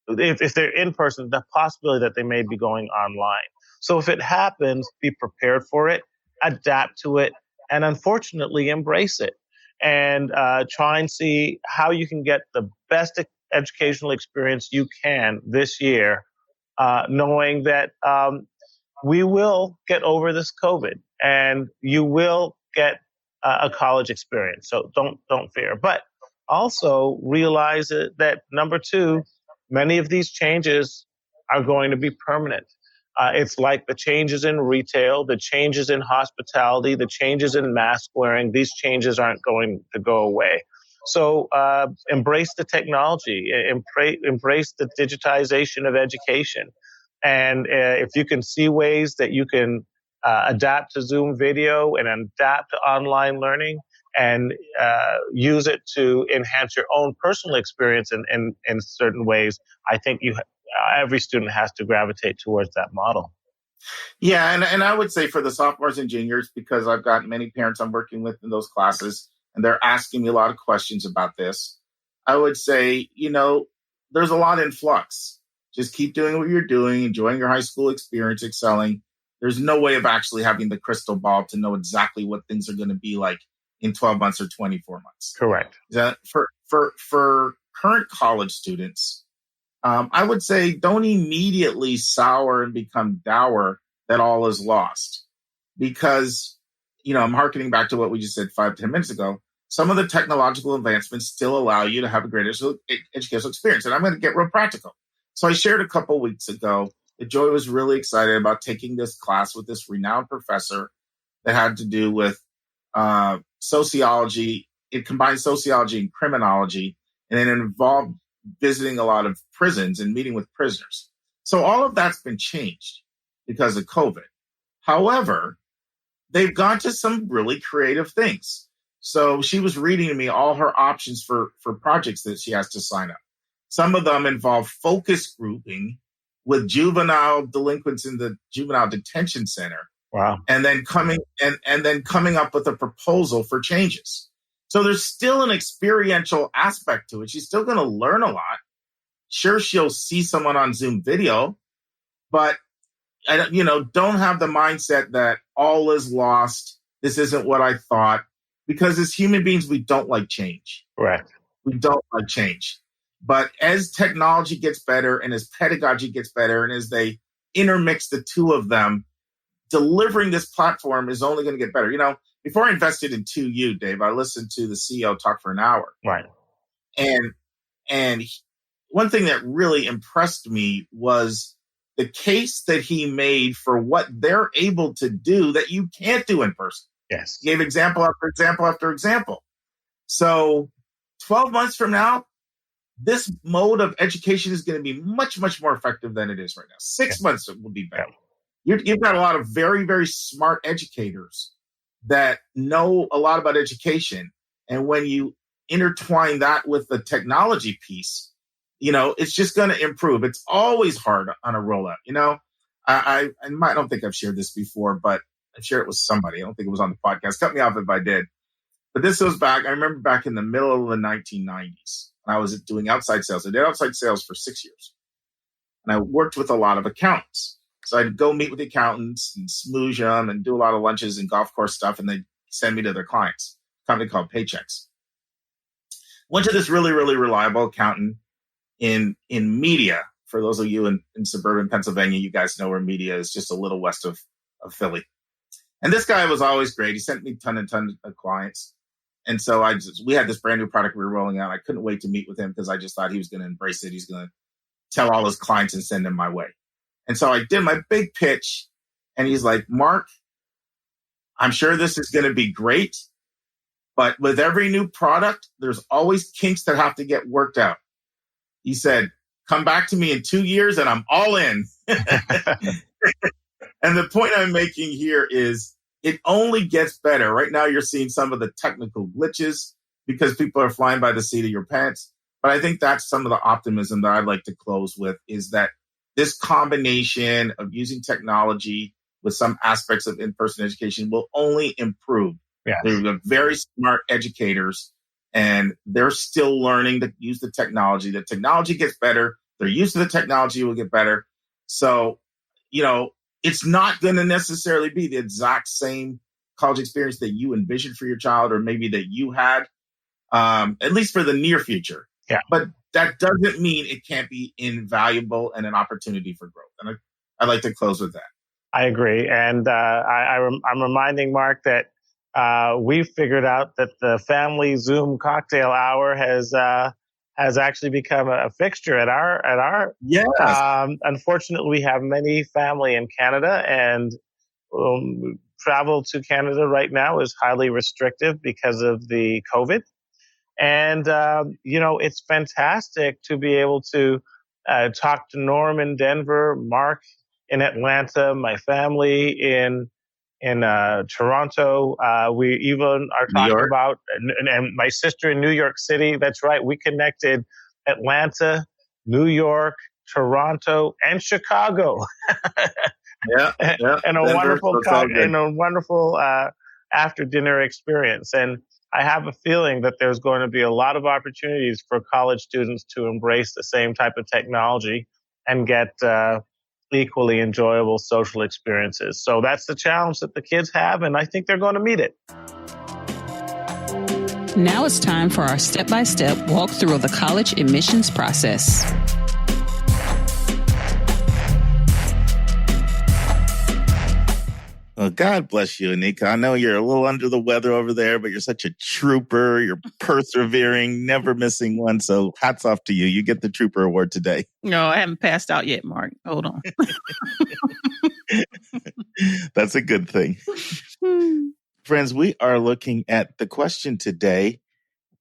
Speaker 4: if they're in person, the possibility that they may be going online. So if it happens, be prepared for it, adapt to it, and unfortunately embrace it. And try and see how you can get the best educational experience you can this year, knowing that we will get over this COVID and you will get a college experience. So don't fear. But also realize that number two, many of these changes are going to be permanent. It's like the changes in retail, the changes in hospitality, the changes in mask wearing. These changes aren't going to go away. So embrace the technology, embrace the digitization of education. And if you can see ways that you can adapt to Zoom video and adapt to online learning and use it to enhance your own personal experience in certain ways, I think every student has to gravitate towards that model.
Speaker 2: Yeah, and I would say for the sophomores and juniors, because I've got many parents I'm working with in those classes, and they're asking me a lot of questions about this, I would say, there's a lot in flux. Just keep doing what you're doing, enjoying your high school experience, excelling. There's no way of actually having the crystal ball to know exactly what things are going to be like in 12 months or 24 months.
Speaker 4: Correct.
Speaker 2: For current college students, I would say don't immediately sour and become dour that all is lost. Because, I'm hearkening back to what we just said 5-10 minutes ago. Some of the technological advancements still allow you to have a great educational experience. And I'm going to get real practical. So I shared a couple weeks ago that Joy was really excited about taking this class with this renowned professor that had to do with sociology. It combined sociology and criminology, and it involved visiting a lot of prisons and meeting with prisoners. So all of that's been changed because of COVID. However, they've gone to some really creative things. So she was reading to me all her options for projects that she has to sign up. Some of them involve focus grouping with juvenile delinquents in the juvenile detention center.
Speaker 4: Wow.
Speaker 2: And then coming up with a proposal for changes. So there's still an experiential aspect to it. She's still going to learn a lot. Sure, she'll see someone on Zoom video, but don't have the mindset that all is lost. This isn't what I thought. Because as human beings, we don't like change.
Speaker 4: Correct.
Speaker 2: We don't like change. But as technology gets better and as pedagogy gets better and as they intermix the two of them, delivering this platform is only going to get better. Before I invested in 2U, Dave, I listened to the CEO talk for an hour.
Speaker 4: Right.
Speaker 2: And one thing that really impressed me was the case that he made for what they're able to do that you can't do in person.
Speaker 4: Yes.
Speaker 2: He gave example after example after example. So 12 months from now, this mode of education is going to be much, much more effective than it is right now. 6 months it will be better. You've got a lot of very, very smart educators that know a lot about education. And when you intertwine that with the technology piece, it's just going to improve. It's always hard on a rollout. I don't think I've shared this before, but I shared it with somebody. I don't think it was on the podcast. Cut me off if I did. But this goes back. I remember back in the middle of the 1990s, when I was doing outside sales. I did outside sales for 6 years. And I worked with a lot of accountants. So I'd go meet with the accountants and smooze them and do a lot of lunches and golf course stuff. And they'd send me to their clients, a company called Paychecks. Went to this really, really reliable accountant in media. For those of you in suburban Pennsylvania, you guys know where media is, just a little west of Philly. And this guy was always great. He sent me a ton of clients. And so we had this brand new product we were rolling out. I couldn't wait to meet with him because I just thought he was going to embrace it. He's going to tell all his clients and send them my way. And so I did my big pitch, and he's like, Mark, I'm sure this is going to be great, but with every new product, there's always kinks that have to get worked out. He said, come back to me in 2 years and I'm all in. And the point I'm making here is it only gets better. Right now, you're seeing some of the technical glitches because people are flying by the seat of your pants. But I think that's some of the optimism that I'd like to close with, is that this combination of using technology with some aspects of in-person education will only improve.
Speaker 5: Yes.
Speaker 2: They're very smart educators, and they're still learning to use the technology. The technology gets better. Their use of the technology will get better. So, it's not going to necessarily be the exact same college experience that you envisioned for your child, or maybe that you had, at least for the near future.
Speaker 5: Yeah.
Speaker 2: But that doesn't mean it can't be invaluable and an opportunity for growth. And I'd like to close with that.
Speaker 4: I agree. And I'm reminding Mark that we figured out that the family Zoom cocktail hour has actually become a fixture at our.
Speaker 2: Yes.
Speaker 4: Unfortunately, we have many family in Canada, and travel to Canada right now is highly restrictive because of the COVID. And, it's fantastic to be able to talk to Norm in Denver, Mark in Atlanta, my family in Toronto. We even are talking about, and my sister in New York City. That's right. We connected Atlanta, New York, Toronto, and Chicago.
Speaker 2: Yeah.
Speaker 4: And a wonderful after dinner experience. And I have a feeling that there's going to be a lot of opportunities for college students to embrace the same type of technology and get equally enjoyable social experiences. So that's the challenge that the kids have, and I think they're going to meet it.
Speaker 1: Now it's time for our step-by-step walkthrough of the college admissions process.
Speaker 2: Well, God bless you, Anika. I know you're a little under the weather over there, but you're such a trooper. You're persevering, never missing one. So hats off to you. You get the Trooper Award today.
Speaker 1: No, I haven't passed out yet, Mark. Hold on.
Speaker 2: That's a good thing. Friends, we are looking at the question today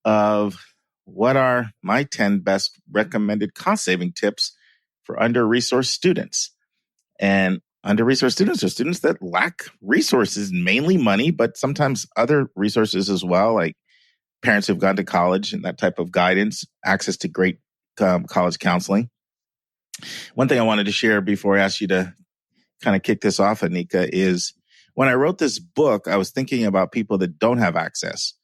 Speaker 2: of what are my 10 best recommended cost-saving tips for under-resourced students. And under-resourced students are students that lack resources, mainly money, but sometimes other resources as well, like parents who've gone to college and that type of guidance, access to great college counseling. One thing I wanted to share before I ask you to kind of kick this off, Anika, is when I wrote this book, I was thinking about people that don't have access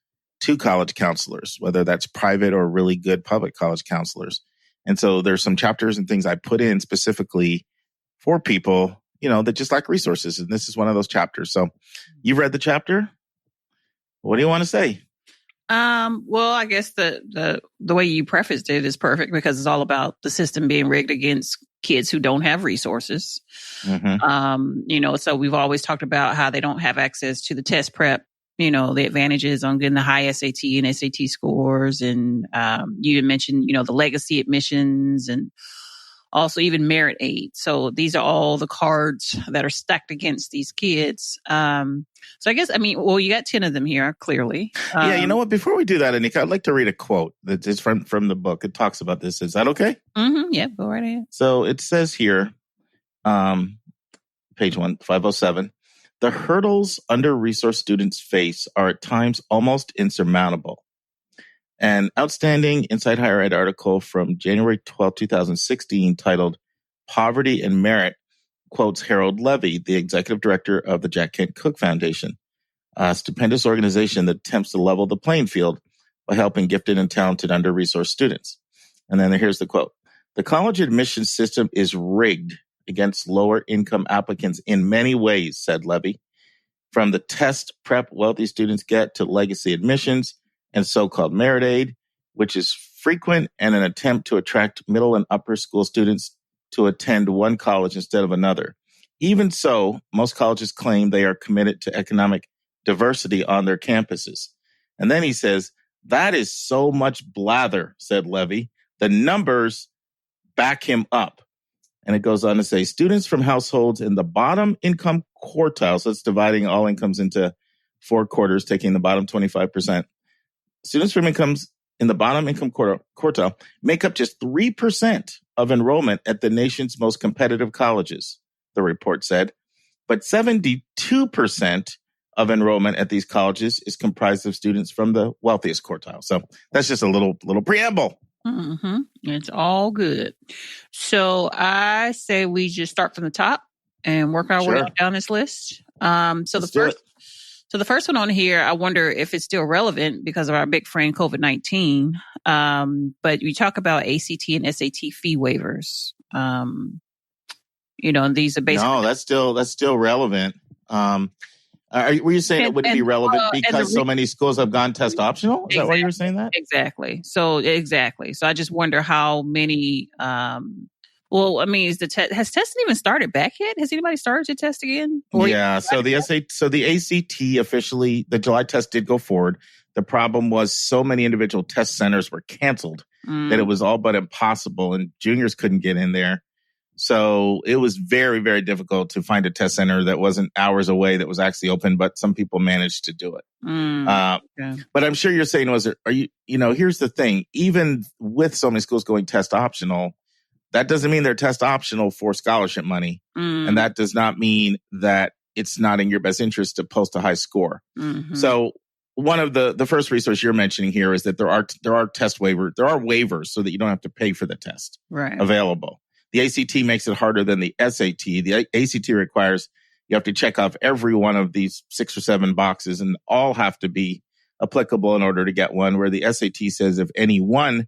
Speaker 2: to college counselors, whether that's private or really good public college counselors. And so there's some chapters and things I put in specifically for people that just lack resources. And this is one of those chapters. So you've read the chapter. What do you want to say?
Speaker 1: Well, I guess the way you prefaced it is perfect because it's all about the system being rigged against kids who don't have resources. Mm-hmm. So we've always talked about how they don't have access to the test prep, the advantages on getting the high SAT and SAT scores. And you mentioned, the legacy admissions and also even merit aid. So these are all the cards that are stacked against these kids. So I guess, you got 10 of them here, clearly.
Speaker 2: Yeah, you know what? Before we do that, Anika, I'd like to read a quote that is from the book. It talks about this. Is that okay?
Speaker 1: Mm-hmm. Yeah, go right ahead.
Speaker 2: So it says here, page 507, the hurdles under-resourced students face are at times almost insurmountable. An outstanding Inside Higher Ed article from January 12, 2016 titled Poverty and Merit quotes Harold Levy, the executive director of the Jack Kent Cooke Foundation, a stupendous organization that attempts to level the playing field by helping gifted and talented under-resourced students. And then here's the quote. The college admissions system is rigged against lower income applicants in many ways, said Levy. From the test prep wealthy students get to legacy admissions and so-called merit aid, which is frequent and an attempt to attract middle and upper school students to attend one college instead of another. Even so, most colleges claim they are committed to economic diversity on their campuses. And then he says, that is so much blather, said Levy. The numbers back him up. And it goes on to say, students from households in the bottom income quartile, so it's dividing all incomes into 4 quarters, taking the bottom 25%. Students from incomes in the bottom income quartile make up just 3% of enrollment at the nation's most competitive colleges, the report said. But 72% of enrollment at these colleges is comprised of students from the wealthiest quartile. So that's just a little preamble.
Speaker 1: Mm-hmm. It's all good. So I say we just start from the top and work our way down this list. So the first one on here, I wonder if it's still relevant because of our big friend COVID-19. But we talk about ACT and SAT fee waivers. And these are basically
Speaker 2: no, that's still relevant. Were you saying it wouldn't be relevant because so many schools have gone test optional? Is that why you were saying that?
Speaker 1: Exactly. So I just wonder how many. Has testing even started back yet? Has anybody started to test again?
Speaker 2: So the ACT officially, the July test did go forward. The problem was so many individual test centers were canceled that it was all but impossible, and juniors couldn't get in there. So it was very, very difficult to find a test center that wasn't hours away that was actually open, but some people managed to do it. But I'm sure you're saying, here's the thing, even with so many schools going test optional, that doesn't mean they're test optional for scholarship money. And that does not mean that it's not in your best interest to post a high score. Mm-hmm. So one of the first resource you're mentioning here is that there are waivers so that you don't have to pay for the test available. The ACT makes it harder than the SAT. The ACT requires you have to check off every one of these 6 or 7 boxes, and all have to be applicable in order to get one, where the SAT says if any one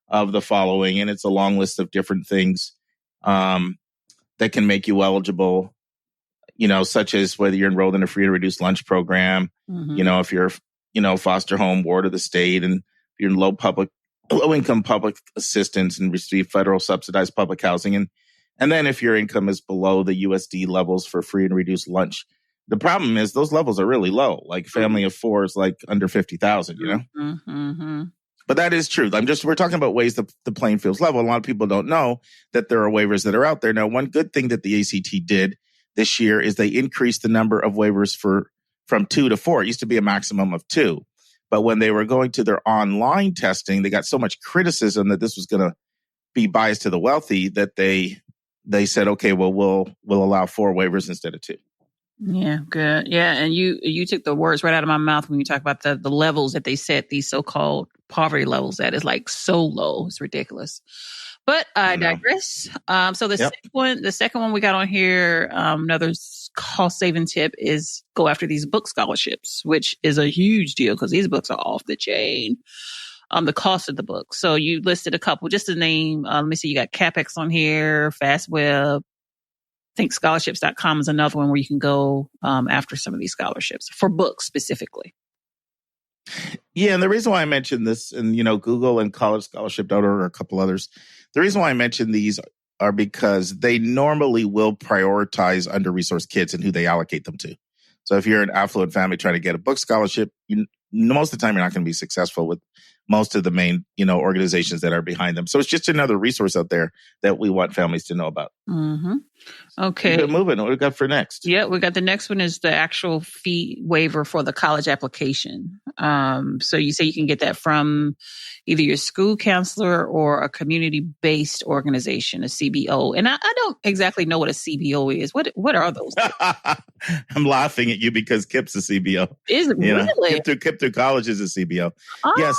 Speaker 2: of the following, and it's a long list of different things that can make you eligible, such as whether you're enrolled in a free and reduced lunch program, if you're, foster home, ward of the state, and you're in low-income public assistance and receive federal subsidized public housing. And then if your income is below the USD levels for free and reduced lunch. The problem is those levels are really low. Like family of 4 is like under 50,000,
Speaker 1: Mm-hmm.
Speaker 2: But that is true. We're talking about ways that the playing field's level. A lot of people don't know that there are waivers that are out there. Now, one good thing that the ACT did this year is they increased the number of waivers from 2 to 4. It used to be a maximum of 2. But when they were going to their online testing, they got so much criticism that this was going to be biased to the wealthy that they said, okay, well, we'll allow 4 waivers instead of 2.
Speaker 1: Yeah, good. Yeah, and you took the words right out of my mouth when you talk about the levels that they set these so-called poverty levels at. Is like so low. It's ridiculous. But I digress. So the second one we got on here, another cost-saving tip is go after these book scholarships, which is a huge deal because these books are off the chain. The cost of the book. So you listed a couple, just to name. Let me see. You got CapEx on here, FastWeb. I think scholarships.com is another one where you can go after some of these scholarships for books specifically.
Speaker 2: Yeah, and the reason why I mentioned this, and Google and collegescholarship.org or a couple others, the reason why I mentioned these are because they normally will prioritize under-resourced kids and who they allocate them to. So if you're an affluent family trying to get a book scholarship, most of the time you're not going to be successful with most of the main, organizations that are behind them. So it's just another resource out there that we want families to know about.
Speaker 1: Mm-hmm. Okay.
Speaker 2: Keep it moving. What do we got for next?
Speaker 1: Yeah, we got the next one is the actual fee waiver for the college application. So you say you can get that from either your school counselor or a community-based organization, a CBO. And I don't exactly know what a CBO is. What are those?
Speaker 2: I'm laughing at you because KIP's a CBO.
Speaker 1: Is it really?
Speaker 2: KIP through college is a CBO.
Speaker 1: Oh.
Speaker 2: Yeah.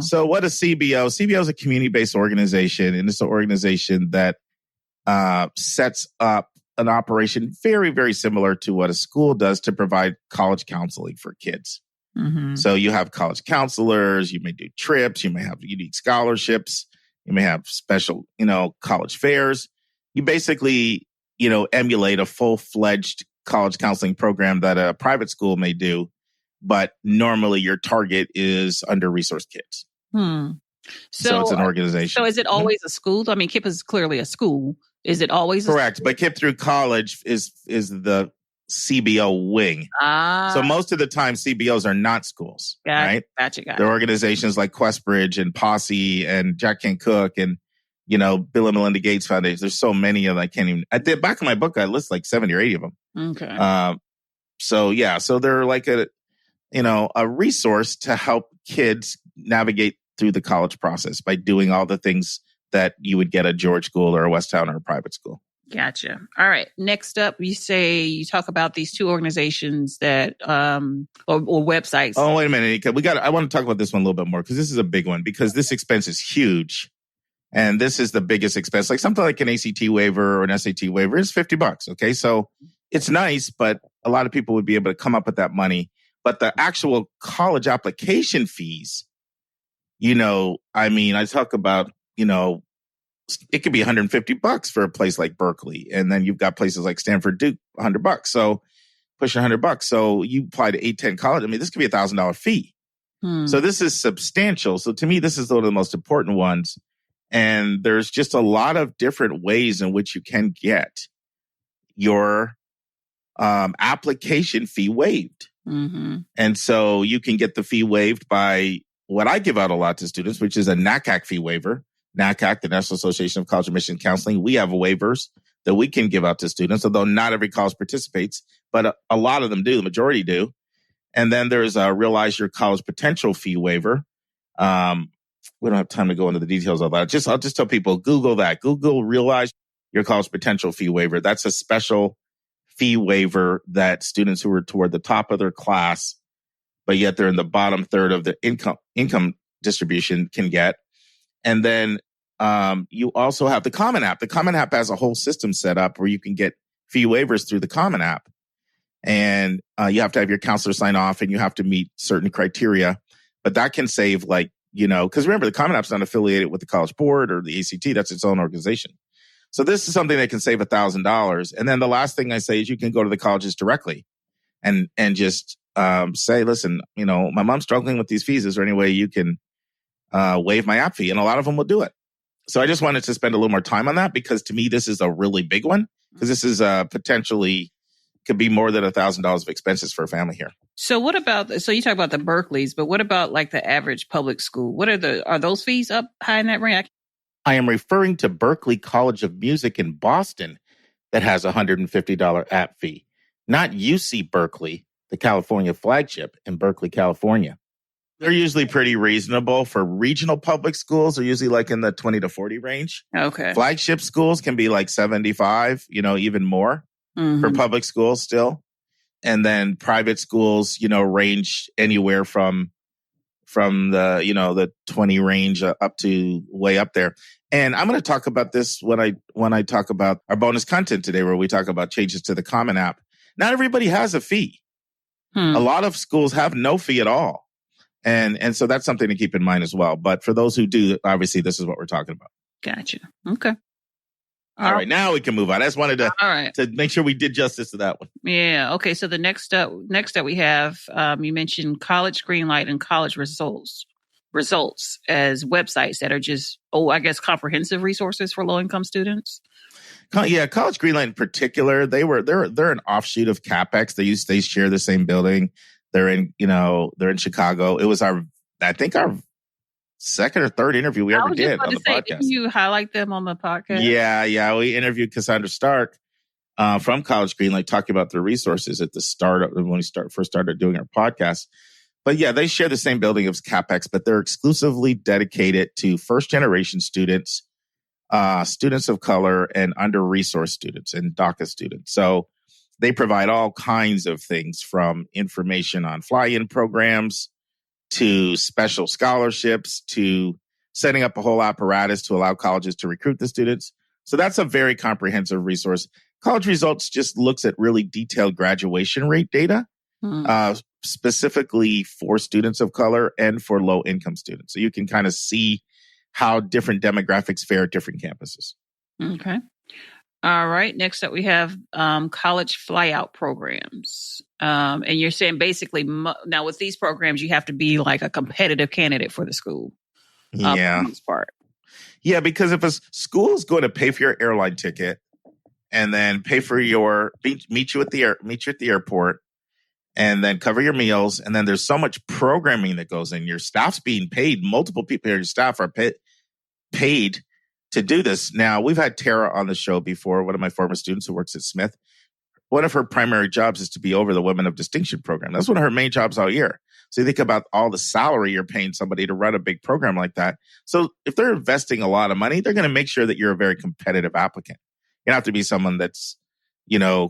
Speaker 2: So what a CBO? CBO is a community-based organization, and it's an organization that sets up an operation very, very similar to what a school does to provide college counseling for kids.
Speaker 1: Mm-hmm.
Speaker 2: So you have college counselors, you may do trips, you may have unique scholarships, you may have special, college fairs. You basically, emulate a full-fledged college counseling program that a private school may do, but normally your target is under-resourced kids. So it's an organization.
Speaker 1: So is it always a school? I mean, KIP is clearly a school. Is it always
Speaker 2: correct? But KIP through college is the CBO wing. So most of the time, CBOs are not schools, right?
Speaker 1: Gotcha.
Speaker 2: They're organizations like Questbridge and Posse and Jack Kent Cook and Bill and Melinda Gates Foundation. There's so many of them. I can't even, at the back of my book, I list like 70 or 80 of them.
Speaker 1: Okay.
Speaker 2: So they're like a resource to help kids navigate through the college process by doing all the things that you would get at George School or a Westtown or a private school.
Speaker 1: Gotcha. All right. Next up, you talk about these two organizations that, or websites.
Speaker 2: Oh, wait a minute. I want to talk about this one a little bit more because this is a big one because this expense is huge. And this is the biggest expense. Like something like an ACT waiver or an SAT waiver is $50. Okay. So it's nice, but a lot of people would be able to come up with that money. But the actual college application fees, I talk about, it could be $150 for a place like Berkeley. And then you've got places like Stanford, Duke, $100. So pushing $100. So you apply to 810 college. This could be $1,000 fee. So this is substantial. So to me, this is one of the most important ones. And there's just a lot of different ways in which you can get your application fee waived.
Speaker 1: Mm-hmm.
Speaker 2: And so you can get the fee waived by what I give out a lot to students, which is a NACAC fee waiver. NACAC, the National Association of College Admission Counseling, we have waivers that we can give out to students, although not every college participates, but a lot of them do, the majority do. And then there's a Realize Your College Potential fee waiver. We don't have time to go into the details of that. I'll just tell people, Google that. Google Realize Your College Potential fee waiver. That's a special fee waiver that students who are toward the top of their class, but yet they're in the bottom third of the income distribution can get. And then you also have the Common App. The Common App has a whole system set up where you can get fee waivers through the Common App. And you have to have your counselor sign off and you have to meet certain criteria. But that can save because remember, the Common App's not affiliated with the College Board or the ACT. That's its own organization. So this is something that can save $1,000. And then the last thing I say is you can go to the colleges directly and just say, listen, my mom's struggling with these fees. Is there any way you can waive my app fee? And a lot of them will do it. So I just wanted to spend a little more time on that because to me, this is a really big one because this is potentially could be more than $1,000 of expenses for a family here.
Speaker 1: So what about, so you talk about the Berkeleys, but what about like the average public school? Are those fees up high in that range?
Speaker 2: I am referring to Berklee College of Music in Boston that has a $150 app fee, not UC Berkeley, the California flagship in Berkeley, California. They're usually pretty reasonable for regional public schools. They're usually like in the 20 to 40 range.
Speaker 1: Okay.
Speaker 2: Flagship schools can be like 75, even more for public schools still. And then private schools, range anywhere from the 20 range up to way up there. And I'm going to talk about this when I talk about our bonus content today, where we talk about changes to the Common App. Not everybody has a fee. A lot of schools have no fee at all. And so that's something to keep in mind as well. But for those who do, obviously, this is what we're talking about.
Speaker 1: Gotcha. Okay.
Speaker 2: All right. Now we can move on. I just wanted to make sure we did justice to that one.
Speaker 1: Yeah. Okay. So the next up we have, you mentioned College Greenlight and College Results as websites that are just, comprehensive resources for low-income students.
Speaker 2: Yeah, College Greenlight in particular, they're an offshoot of CapEx. They share the same building. They're in Chicago. It was our second or third interview we ever did on the podcast.
Speaker 1: Didn't you highlight them on the podcast?
Speaker 2: Yeah. We interviewed Cassandra Stark from College Greenlight, talking about their resources at the start when we first started doing our podcast. But yeah, they share the same building as CapEx, but they're exclusively dedicated to first generation students, students of color, and under-resourced students and DACA students. So they provide all kinds of things from information on fly-in programs to special scholarships to setting up a whole apparatus to allow colleges to recruit the students. So that's a very comprehensive resource. College Results just looks at really detailed graduation rate data, specifically for students of color and for low-income students. So you can kind of see how different demographics fare at different campuses.
Speaker 1: Okay. All right. Next up, we have college flyout programs. And you're saying basically now with these programs, you have to be like a competitive candidate for the school.
Speaker 2: Yeah.
Speaker 1: For the most part.
Speaker 2: Yeah, because if a school is going to pay for your airline ticket and then pay for meet you at the airport and then cover your meals, and then there's so much programming that goes in, your staff's being paid. Multiple people in your staff are paid to do this. Now, we've had Tara on the show before, one of my former students who works at Smith. One of her primary jobs is to be over the Women of Distinction program. That's one of her main jobs all year. So you think about all the salary you're paying somebody to run a big program like that. So if they're investing a lot of money, they're going to make sure that you're a very competitive applicant. You have to be someone that's,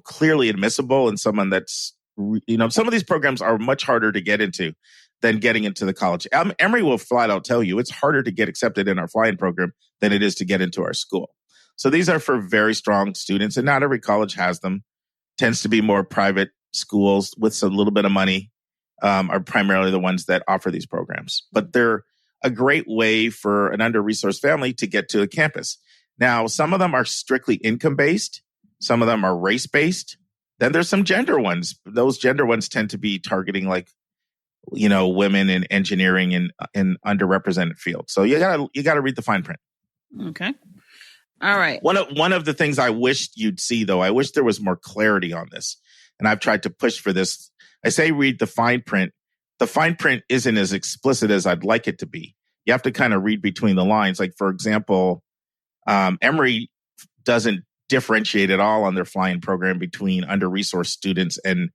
Speaker 2: clearly admissible, and someone that's, some of these programs are much harder to get into than getting into the college. Emory will flat out tell you it's harder to get accepted in our fly-in program than it is to get into our school. So these are for very strong students, and not every college has them. Tends to be more private schools with a little bit of money are primarily the ones that offer these programs. But they're a great way for an under-resourced family to get to a campus. Now, some of them are strictly income-based. Some of them are race-based. Then there's some gender ones. Those gender ones tend to be targeting women in engineering and underrepresented fields. So you gotta read the fine print.
Speaker 1: Okay. All right.
Speaker 2: One of the things I wished you'd see, though, I wish there was more clarity on this. And I've tried to push for this. I say read the fine print. The fine print isn't as explicit as I'd like it to be. You have to kind of read between the lines. Like, for example, Emory doesn't differentiate at all on their fly-in program between under-resourced students and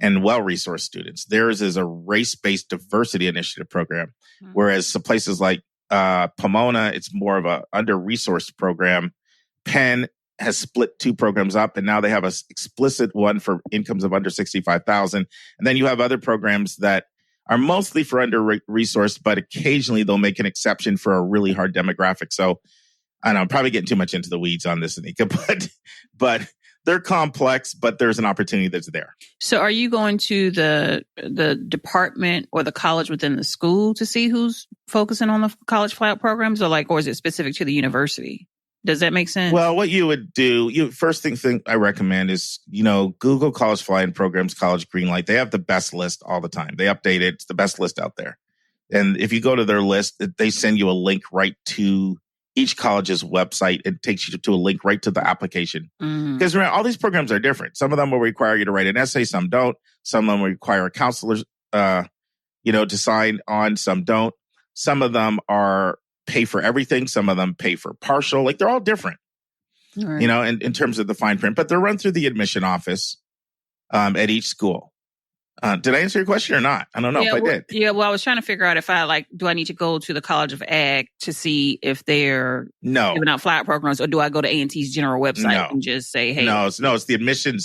Speaker 2: well-resourced students. Theirs is a race-based diversity initiative program, whereas some places like Pomona, it's more of a under-resourced program. Penn has split two programs up, and now they have an explicit one for incomes of under $65,000. And then you have other programs that are mostly for under-resourced, but occasionally they'll make an exception for a really hard demographic. So I know I'm probably getting too much into the weeds on this, Anika, but they're complex, but there's an opportunity that's there.
Speaker 1: So are you going to the department or the college within the school to see who's focusing on the college fly-out programs, or is it specific to the university? Does that make sense?
Speaker 2: Well, what you would do, first thing I recommend is, Google college fly-in programs, college greenlight. They have the best list all the time. They update it. It's the best list out there. And if you go to their list, they send you a link right to each college's website. It takes you to a link right to the application. Because remember, all these programs are different. Some of them will require you to write an essay. Some don't. Some of them require a counselor, to sign on. Some don't. Some of them are pay for everything. Some of them pay for partial. They're all different, right. In terms of the fine print. But they're run through the admission office at each school. Did I answer your question or not? I don't know if I did.
Speaker 1: Yeah, well, I was trying to figure out if do I need to go to the College of Ag to see if they're giving out fly-out programs, or do I go to A&T's general website and just say, hey?
Speaker 2: No, it's the admission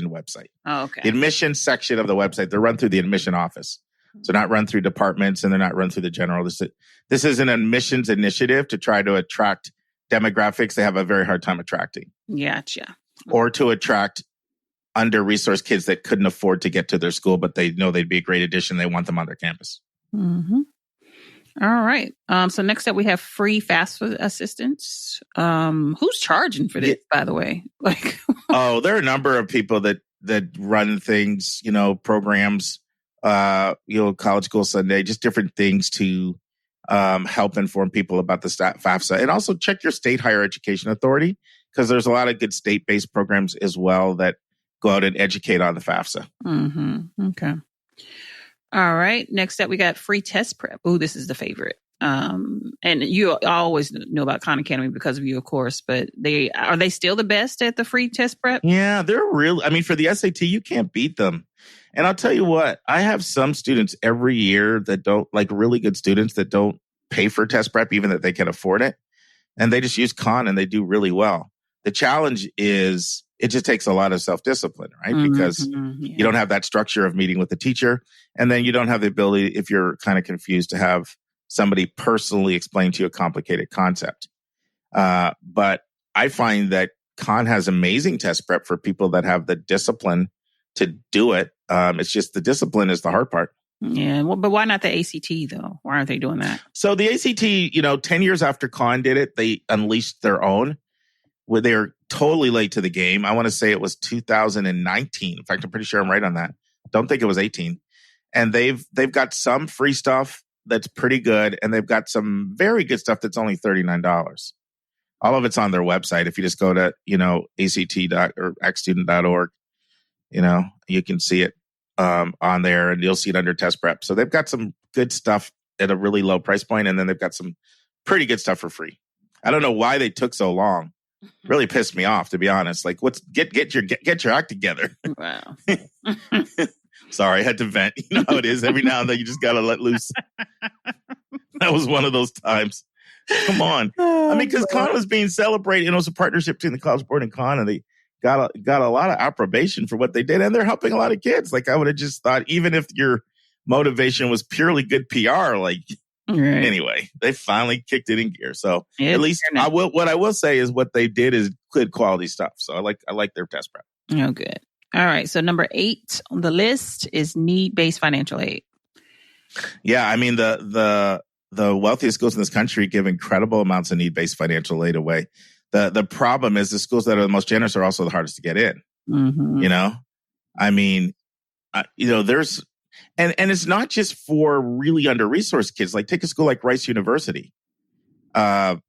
Speaker 2: website.
Speaker 1: Oh, okay.
Speaker 2: The admission section of the website, they're run through the admission office. So not run through departments, and they're not run through the general. This is an admissions initiative to try to attract demographics they have a very hard time attracting.
Speaker 1: Gotcha.
Speaker 2: Or to attract under-resourced kids that couldn't afford to get to their school, but they know they'd be a great addition. They want them on their campus.
Speaker 1: Mm-hmm. All right. So next up, we have free FAFSA assistance. Who's charging for this, by the way?
Speaker 2: There are a number of people that run things, programs, College School Sunday, just different things to help inform people about the FAFSA. And also check your state higher education authority, because there's a lot of good state-based programs as well that go out and educate on the FAFSA.
Speaker 1: Mm-hmm. Okay. All right. Next up, we got free test prep. Ooh, this is the favorite. And you always know about Khan Academy because of you, of course, but are they still the best at the free test prep?
Speaker 2: Yeah, they're really, for the SAT, you can't beat them. And I'll tell you what, I have some students every year that don't, really good students that don't pay for test prep, even that they can afford it. And they just use Khan and they do really well. The challenge is it just takes a lot of self-discipline, right? Mm-hmm, because you don't have that structure of meeting with the teacher. And then you don't have the ability, if you're kind of confused, to have somebody personally explain to you a complicated concept. But I find that Khan has amazing test prep for people that have the discipline to do it. It's just the discipline is the hard part.
Speaker 1: Yeah, but why not the ACT, though? Why aren't they doing that?
Speaker 2: So the ACT, 10 years after Khan did it, they unleashed their own. Where they're totally late to the game. I want to say it was 2019. In fact, I'm pretty sure I'm right on that. Don't think it was 18. And they've got some free stuff that's pretty good, and they've got some very good stuff that's only $39. All of it's on their website. If you just go to, ACT or acstudent.org, you can see it on there, and you'll see it under test prep. So they've got some good stuff at a really low price point, and then they've got some pretty good stuff for free. I don't know why they took so long. Really pissed me off, to be honest. Like, get your act together.
Speaker 1: Wow.
Speaker 2: Sorry, I had to vent. You know how it is. Every now and then you just got to let loose. That was one of those times. Come on. I mean, because Khan was being celebrated. It was a partnership between the College Board and Khan, and they got a lot of approbation for what they did. And they're helping a lot of kids. Like, I would have just thought, even if your motivation was purely good PR, like, anyway, they finally kicked it in gear. So at least what I will say is what they did is good quality stuff. So I like their test prep.
Speaker 1: Oh, good. All right. So number 8 on the list is need-based financial aid.
Speaker 2: Yeah. I mean, the wealthiest schools in this country give incredible amounts of need-based financial aid away. The problem is the schools that are the most generous are also the hardest to get in.
Speaker 1: Mm-hmm.
Speaker 2: You know, I mean, there's, and it's not just for really under-resourced kids. Like, take a school like Rice University. If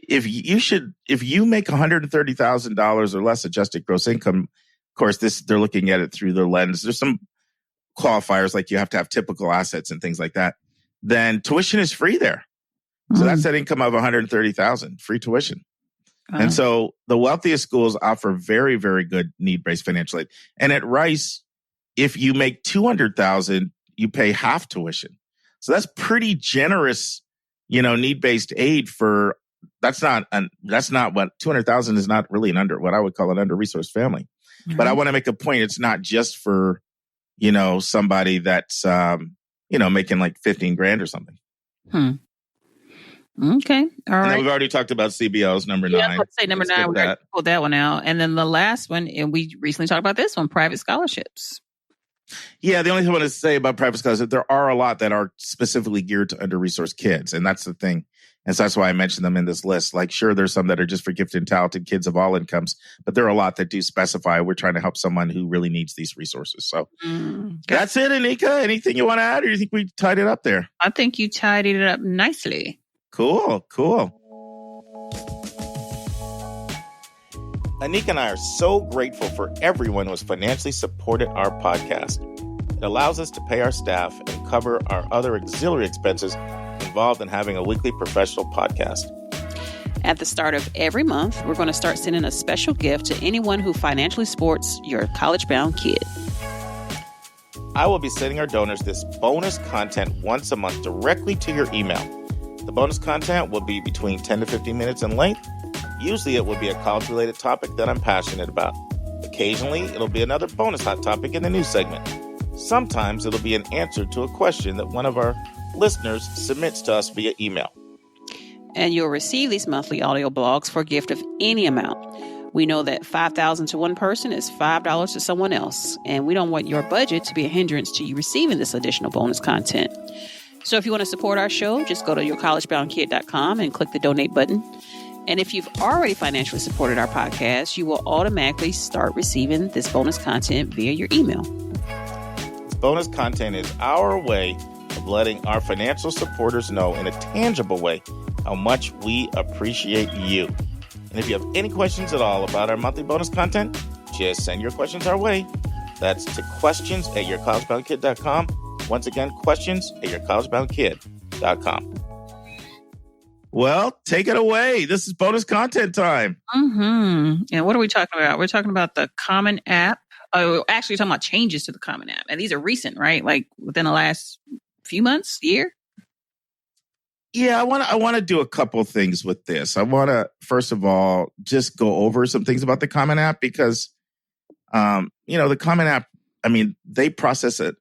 Speaker 2: you make $130,000 or less adjusted gross income, of course, they're looking at it through their lens. There's some qualifiers, like you have to have typical assets and things like that. Then tuition is free there. So that's that income of $130,000, free tuition. And so the wealthiest schools offer very, very good need-based financial aid. And at Rice, if you make $200,000, you pay half tuition. So that's pretty generous, need-based aid for. That's not what $200,000 is not really what I would call an under-resourced family. Mm-hmm. But I want to make a point. It's not just for, somebody that's, making like 15 grand or something.
Speaker 1: Okay. All right.
Speaker 2: And then we've already talked about CBOs, number 9.
Speaker 1: Let's say number 9. We pulled that one out. And then the last one, and we recently talked about this one, private scholarships.
Speaker 2: Yeah, the only thing I want to say about private scholarships, there are a lot that are specifically geared to under-resourced kids. And that's the thing. And so that's why I mentioned them in this list. Like, sure, there's some that are just for gifted and talented kids of all incomes, but there are a lot that do specify we're trying to help someone who really needs these resources. So that's it, Anika. Anything you want to add, or do you think we tied it up there?
Speaker 1: I think you tidied it up nicely.
Speaker 2: Cool. Anika and I are so grateful for everyone who has financially supported our podcast. It allows us to pay our staff and cover our other auxiliary expenses involved in having a weekly professional podcast.
Speaker 1: At the start of every month, we're going to start sending a special gift to anyone who financially supports your college-bound kid.
Speaker 2: I will be sending our donors this bonus content once a month directly to your email. The bonus content will be between 10 to 15 minutes in length. Usually it will be a college-related topic that I'm passionate about. Occasionally, it'll be another bonus hot topic in the news segment. Sometimes it'll be an answer to a question that one of our listeners submits to us via email.
Speaker 1: And you'll receive these monthly audio blogs for a gift of any amount. We know that $5,000 to one person is $5 to someone else, and we don't want your budget to be a hindrance to you receiving this additional bonus content. So if you want to support our show, just go to yourcollegeboundkid.com and click the donate button. And if you've already financially supported our podcast, you will automatically start receiving this bonus content via your email.
Speaker 2: This bonus content is our way of letting our financial supporters know in a tangible way how much we appreciate you. And if you have any questions at all about our monthly bonus content, just send your questions our way. That's to questions@yourcollegeboundkid.com. Once again, questions@yourcollegeboundkid.com. Well, take it away. This is bonus content time.
Speaker 1: And what are we talking about? We're talking about the Common App. Oh, actually, talking about changes to the Common App. And these are recent, right? Like within the last few months, year?
Speaker 2: Yeah, I want to do a couple things with this. I want to, first of all, just go over some things about the Common App because, the Common App, I mean, they process a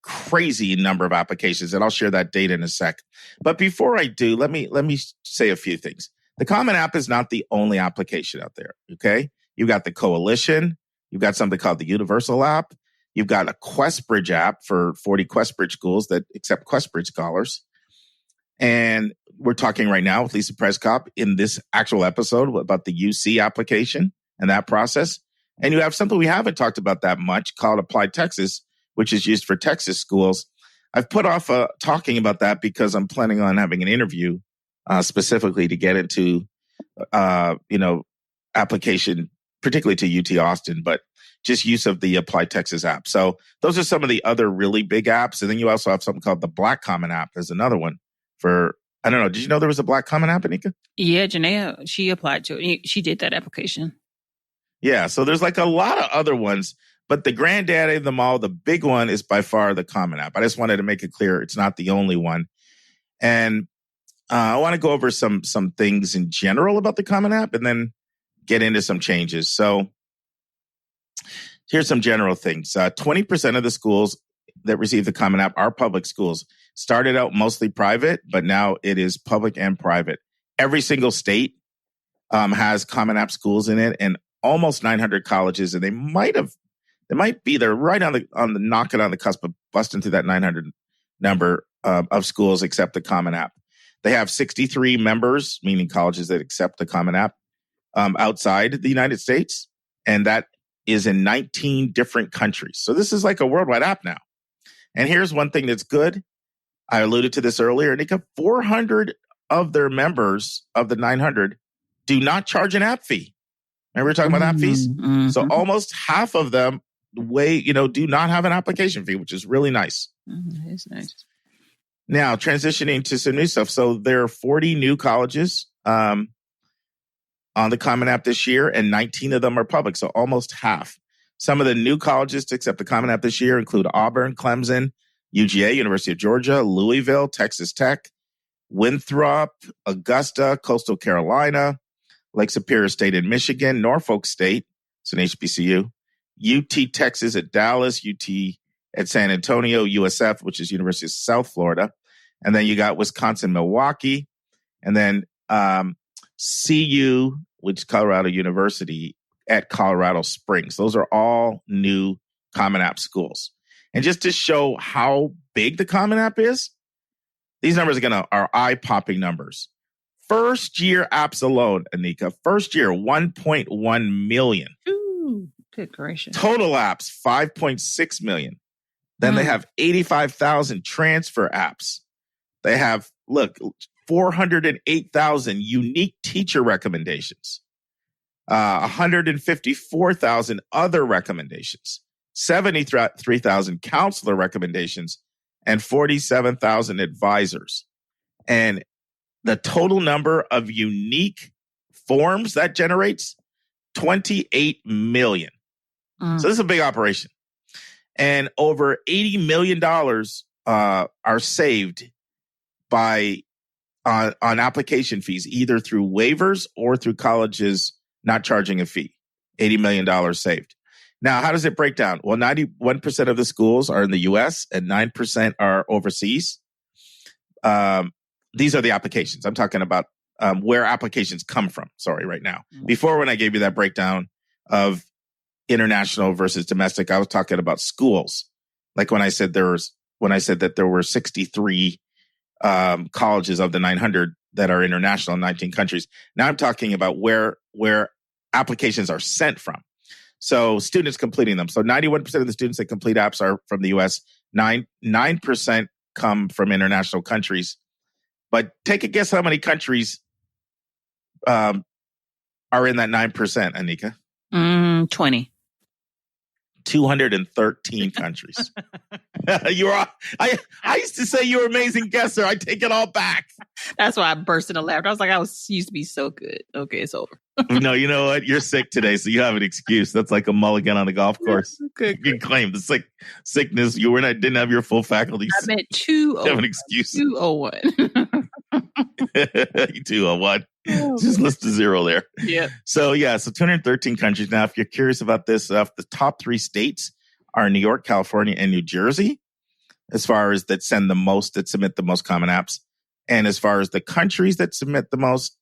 Speaker 2: crazy number of applications, and I'll share that data in a sec. But before I do, let me say a few things. The Common App is not the only application out there, okay? You've got the Coalition. You've got something called the Universal App. You've got a QuestBridge app for 40 QuestBridge schools that accept QuestBridge scholars. And we're talking right now with Lisa Przekop in this actual episode about the UC application and that process. And you have something we haven't talked about that much called Applied Texas, which is used for Texas schools. I've put off talking about that because I'm planning on having an interview specifically to get into, application, particularly to UT Austin, but just use of the Applied Texas app. So those are some of the other really big apps. And then you also have something called the Black Common App. There's another one for I don't know. Did you know there was a Black Common App, Anika?
Speaker 1: Yeah, Janaea, she applied to it. She did that application.
Speaker 2: Yeah, so there's like a lot of other ones, but the granddaddy of them all, the big one is by far the Common App. I just wanted to make it clear it's not the only one. And I want to go over some things in general about the Common App and then get into some changes. So here's some general things. 20% of the schools that receive the Common App are public schools. Started out mostly private, but now it is public and private. Every single state has Common App schools in it, and almost 900 colleges, and they're right on the knocking on the cusp of busting through that 900 number of schools accept the Common App. They have 63 members, meaning colleges that accept the Common App outside the United States, and that is in 19 different countries. So this is like a worldwide app now. And here's one thing that's good. I alluded to this earlier. Nika, 400 of their members of the 900 do not charge an app fee. Remember we were talking about app fees? Mm-hmm. So almost half of them do not have an application fee, which is really nice.
Speaker 1: Mm-hmm. It's nice.
Speaker 2: Now, transitioning to some new stuff. So there are 40 new colleges on the Common App this year, and 19 of them are public, so almost half. Some of the new colleges to accept the Common App this year include Auburn, Clemson, UGA, University of Georgia, Louisville, Texas Tech, Winthrop, Augusta, Coastal Carolina, Lake Superior State in Michigan, Norfolk State, it's an HBCU, UT Texas at Dallas, UT at San Antonio, USF, which is University of South Florida. And then you got Wisconsin, Milwaukee, and then CU, which is Colorado University at Colorado Springs. Those are all new Common App schools. And just to show how big the Common App is, these numbers are eye-popping numbers. First year apps alone, Anika, first year, 1.1 million.
Speaker 1: Ooh, good gracious.
Speaker 2: Total apps, 5.6 million. Then they have 85,000 transfer apps. They have, 408,000 unique teacher recommendations, 154,000 other recommendations, 73,000 counselor recommendations, and 47,000 advisors. And the total number of unique forms that generates, 28 million. So this is a big operation. And over $80 million are saved on application fees, either through waivers or through colleges not charging a fee. $80 million saved. Now, how does it break down? Well, 91% of the schools are in the U.S. and 9% are overseas. These are the applications. I'm talking about where applications come from. Sorry, right now. Before, when I gave you that breakdown of international versus domestic, I was talking about schools. Like when I said that there were 63 colleges of the 900 that are international in 19 countries. Now I'm talking about where applications are sent from. So students completing them. So 91% of the students that complete apps are from the U.S. 9% come from international countries. But take a guess how many countries are in that 9%, Anika?
Speaker 1: 20.
Speaker 2: 213 countries. I used to say you were an amazing guesser. I take it all back.
Speaker 1: That's why I burst into laughter. I was like, used to be so good. Okay, it's over.
Speaker 2: No, you know what? You're sick today, so you have an excuse. That's like a mulligan on the golf course.
Speaker 1: Good.
Speaker 2: You can claim the sickness. You didn't have your full faculties.
Speaker 1: I meant 201.
Speaker 2: You have an excuse.
Speaker 1: 201.
Speaker 2: 201. Just list a zero there.
Speaker 1: Yeah.
Speaker 2: So 213 countries. Now, if you're curious about this, the top 3 states are New York, California, and New Jersey, as far as that submit the most common apps. And as far as the countries that submit the most,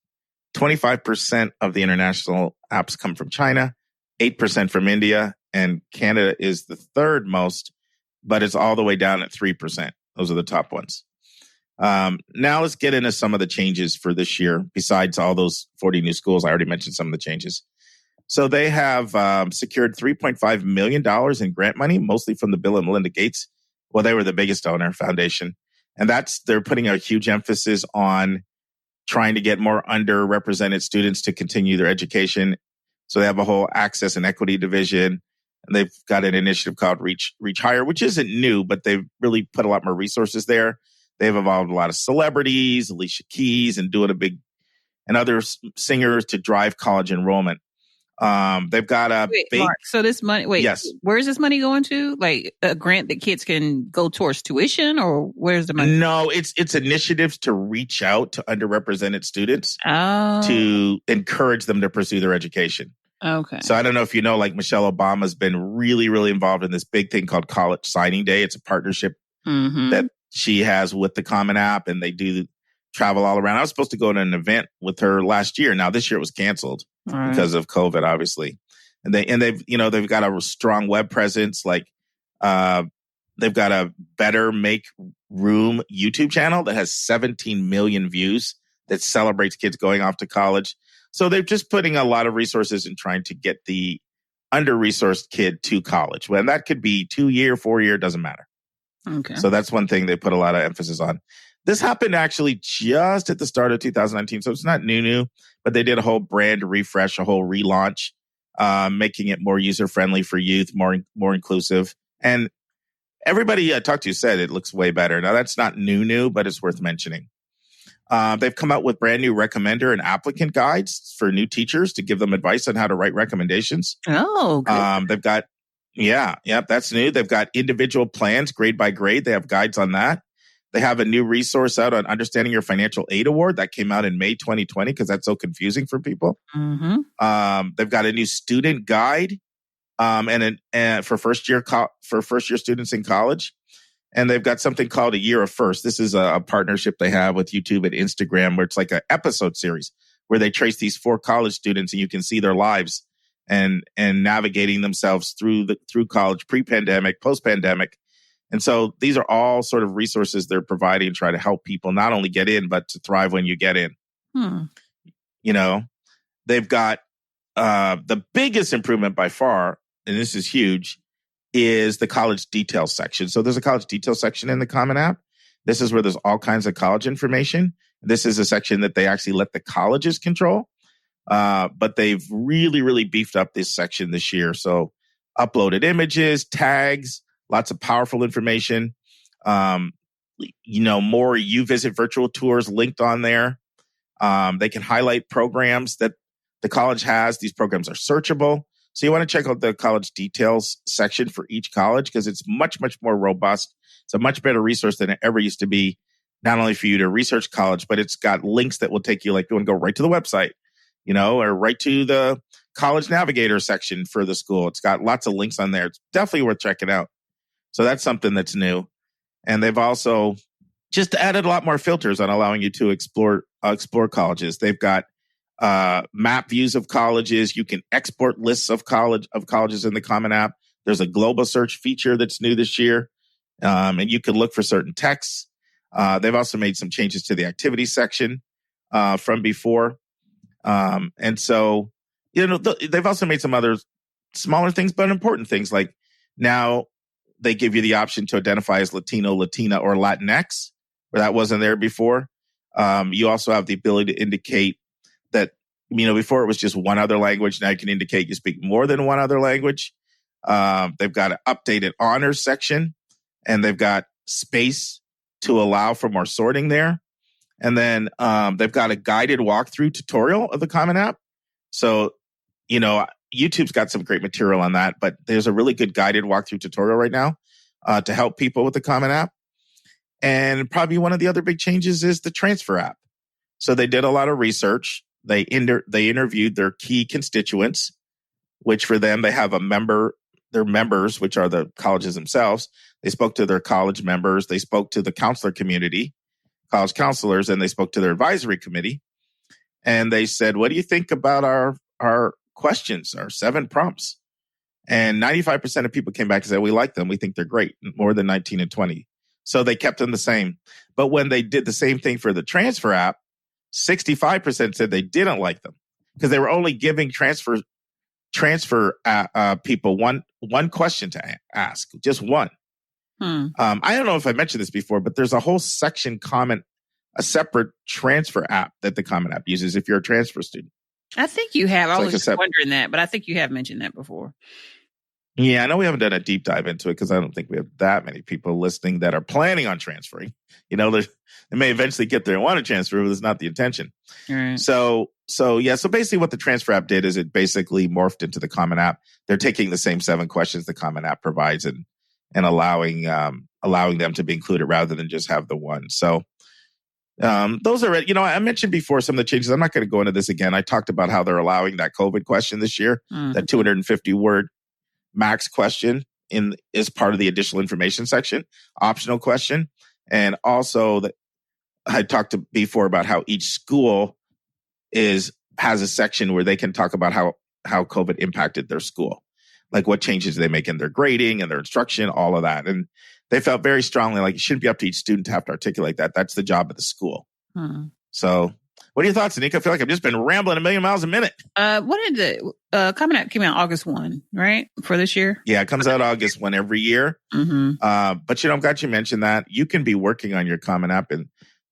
Speaker 2: 25% of the international apps come from China, 8% from India, and Canada is the third most, but it's all the way down at 3%. Those are the top ones. Now let's get into some of the changes for this year. Besides all those 40 new schools, I already mentioned some of the changes. So they have secured $3.5 million in grant money, mostly from the Bill and Melinda Gates. Well, they were the biggest donor foundation. And they're putting a huge emphasis on trying to get more underrepresented students to continue their education. So they have a whole access and equity division. And they've got an initiative called Reach Higher, which isn't new, but they've really put a lot more resources there. They've involved a lot of celebrities, Alicia Keys, and other singers to drive college enrollment. They've got a
Speaker 1: Mark, so this money,
Speaker 2: yes.
Speaker 1: Where's this money going to? Like a grant that kids can go towards tuition, or where's the money?
Speaker 2: No, it's initiatives to reach out to underrepresented students to encourage them to pursue their education.
Speaker 1: Okay.
Speaker 2: So I don't know if you know, like Michelle Obama's been really, really involved in this big thing called College Signing Day. It's a partnership that she has with the Common App, and they do travel all around. I was supposed to go to an event with her last year. Now this year it was canceled because of COVID, obviously. And they've got a strong web presence. Like they've got a Better Make Room YouTube channel that has 17 million views that celebrates kids going off to college. So they're just putting a lot of resources in trying to get the under-resourced kid to college. Well, that could be 2-year, 4-year, doesn't matter.
Speaker 1: Okay.
Speaker 2: So that's one thing they put a lot of emphasis on. This happened actually just at the start of 2019. So it's not new, but they did a whole brand refresh, a whole relaunch, making it more user-friendly for youth, more inclusive. And everybody I talked to said it looks way better. Now, that's not new, but it's worth mentioning. They've come out with brand new recommender and applicant guides for new teachers to give them advice on how to write recommendations.
Speaker 1: Oh, good.
Speaker 2: They've got, that's new. They've got individual plans, grade by grade. They have guides on that. They have a new resource out on understanding your financial aid award that came out in May 2020 because that's so confusing for people. They've got a new student guide for first year students in college. And they've got something called A Year of First. This is a partnership they have with YouTube and Instagram where it's like an episode series where they trace these 4 college students and you can see their lives and navigating themselves through college, pre-pandemic, post-pandemic. And so these are all sort of resources they're providing to try to help people not only get in, but to thrive when you get in. You know, they've got the biggest improvement by far, and this is huge, is the college details section. So there's a college details section in the Common App. This is where there's all kinds of college information. This is a section that they actually let the colleges control. But they've really, really beefed up this section this year. So uploaded images, tags, lots of powerful information. More UVisit virtual tours linked on there. They can highlight programs that the college has. These programs are searchable. So you want to check out the college details section for each college because it's much, much more robust. It's a much better resource than it ever used to be, not only for you to research college, but it's got links that will take you, like you want to go right to the website, or right to the college navigator section for the school. It's got lots of links on there. It's definitely worth checking out. So that's something that's new. And they've also just added a lot more filters on allowing you to explore colleges. They've got map views of colleges. You can export lists of colleges in the Common App. There's a global search feature that's new this year. And you can look for certain texts. They've also made some changes to the activity section from before. And so, they've also made some other smaller things, but important things. Like now they give you the option to identify as Latino, Latina, or Latinx, where that wasn't there before. You also have the ability to indicate that, before it was just one other language. Now you can indicate you speak more than one other language. They've got an updated honors section, and they've got space to allow for more sorting there. And then they've got a guided walkthrough tutorial of the Common App. So, YouTube's got some great material on that, but there's a really good guided walkthrough tutorial right now to help people with the Common App. And probably one of the other big changes is the transfer app. So they did a lot of research. They interviewed their key constituents, which for them, they have their members, which are the colleges themselves. They spoke to their college members. They spoke to the counselor community, college counselors, and they spoke to their advisory committee. And they said, what do you think about our questions, our 7 prompts? And 95% of people came back and said, we like them. We think they're great, more than 19 and 20. So they kept them the same. But when they did the same thing for the transfer app, 65% said they didn't like them because they were only giving transfer people one question to ask, just one. I don't know if I mentioned this before, but there's a whole section a separate transfer app that the Common App uses if you're a transfer student.
Speaker 1: I think you have. I was just wondering that, but I think you have mentioned that before.
Speaker 2: Yeah, I know we haven't done a deep dive into it because I don't think we have that many people listening that are planning on transferring. They may eventually get there and want to transfer, but it's not the intention.
Speaker 1: Right.
Speaker 2: So basically what the transfer app did is it basically morphed into the Common App. They're taking the same 7 questions the Common App provides and allowing them to be included rather than just have the one. So those are, I mentioned before some of the changes. I'm not going to go into this again. I talked about how they're allowing that COVID question this year, that 250 word max question is part of the additional information section, optional question. And also that I talked before about how each school has a section where they can talk about how COVID impacted their school, like what changes they make in their grading and their instruction, all of that. And they felt very strongly like it shouldn't be up to each student to have to articulate that. That's the job of the school. So what are your thoughts, Anika? I feel like I've just been rambling a million miles a minute.
Speaker 1: What did the Common App came out August 1, right? For this year?
Speaker 2: Yeah, it comes out August 1 every year. But, I'm glad you mentioned that. You can be working on your Common App in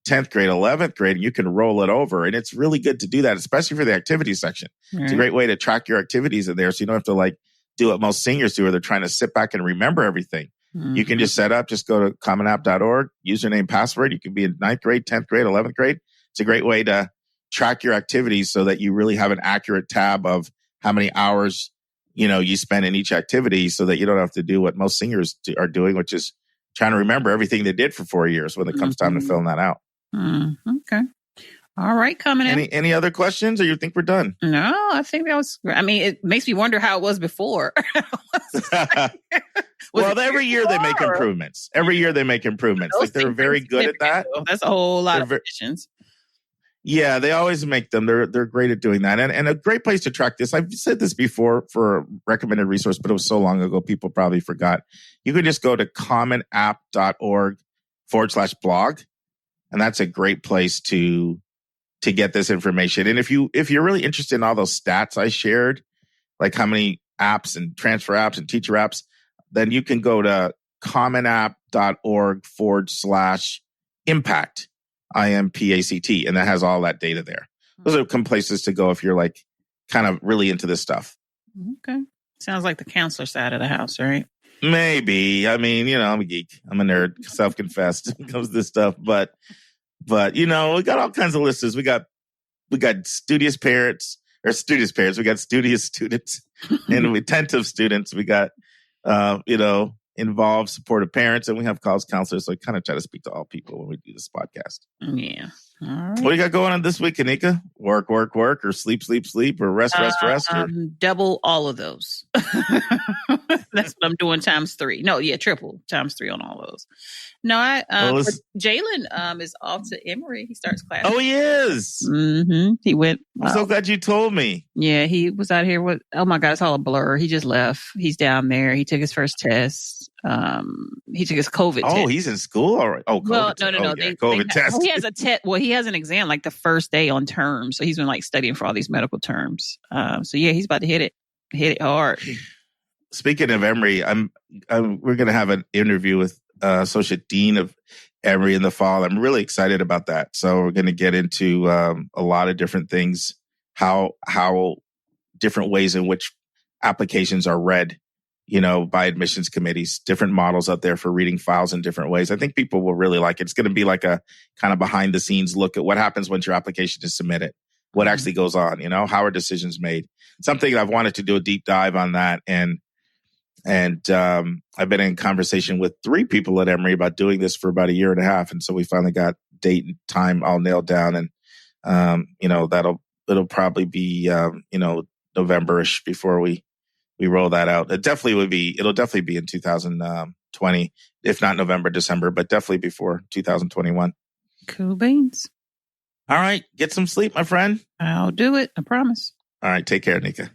Speaker 2: 10th grade, 11th grade, and you can roll it over. And it's really good to do that, especially for the activities section. Right. It's a great way to track your activities in there so you don't have to do what most seniors do where they're trying to sit back and remember everything. You can just just go to commonapp.org, username, password. You can be in 9th grade, 10th grade, 11th grade. It's a great way to track your activities so that you really have an accurate tab of how many hours, you spend in each activity so that you don't have to do what most seniors are doing, which is trying to remember everything they did for 4 years when it comes time to filling that out.
Speaker 1: Okay. All right, coming in.
Speaker 2: Any other questions, or you think we're done?
Speaker 1: No, I think that was. I mean, it makes me wonder how it was before.
Speaker 2: Every year they make improvements. Every year they make improvements. Like they're very good at that.
Speaker 1: That's a whole lot of additions.
Speaker 2: Yeah, they always make them. They're great at doing that. And a great place to track this. I've said this before for a recommended resource, but it was so long ago, people probably forgot. You can just go to commonapp.org/blog. And that's a great place to get this information. And if you're really interested in all those stats I shared, like how many apps and transfer apps and teacher apps, then you can go to commonapp.org/impact, IMPACT, and that has all that data there. Those are some places to go if you're kind of really into this stuff.
Speaker 1: Okay. Sounds like the counselor side of the house, right?
Speaker 2: Maybe. I mean, I'm a geek. I'm a nerd, self-confessed when it comes to this stuff. But we got all kinds of listeners. We got studious parents. We got studious students and attentive students. We got, involved, supportive parents, and we have college counselors. So I kind of try to speak to all people when we do this podcast.
Speaker 1: Yeah. All right.
Speaker 2: What do you got going on this week, Anika? Work, or sleep, or rest, or
Speaker 1: double all of those. That's what I'm doing times 3. No, yeah, triple times 3 on all those. No, Jalen is off to Emory. He starts class.
Speaker 2: Oh, he is.
Speaker 1: Mm-hmm. He went.
Speaker 2: I'm so glad you told me.
Speaker 1: Yeah, he was out here with. Oh my God, it's all a blur. He just left. He's down there. He took his first test. He took his COVID test.
Speaker 2: Oh, he's in school? All right. Oh, COVID
Speaker 1: well, no.
Speaker 2: Yeah, COVID test.
Speaker 1: He has a test. Well, he has an exam the first day on term. So he's been studying for all these medical terms. So yeah, he's about to hit it hard.
Speaker 2: Speaking of Emory, we're going to have an interview with Associate Dean of Emory in the fall. I'm really excited about that. So we're going to get into a lot of different things, how different ways in which applications are read, by admissions committees, different models out there for reading files in different ways. I think people will really like it. It's going to be like a kind of behind the scenes look at what happens once your application is submitted, what actually goes on, how are decisions made? Something I've wanted to do a deep dive on that. And I've been in conversation with 3 people at Emory about doing this for about a year and a half. And so we finally got date and time all nailed down. And, it'll probably be, November-ish before we roll that out. It'll definitely be in 2020, if not November, December, but definitely before 2021.
Speaker 1: Cool beans.
Speaker 2: All right. Get some sleep, my friend.
Speaker 1: I'll do it. I promise.
Speaker 2: All right. Take care, Nika.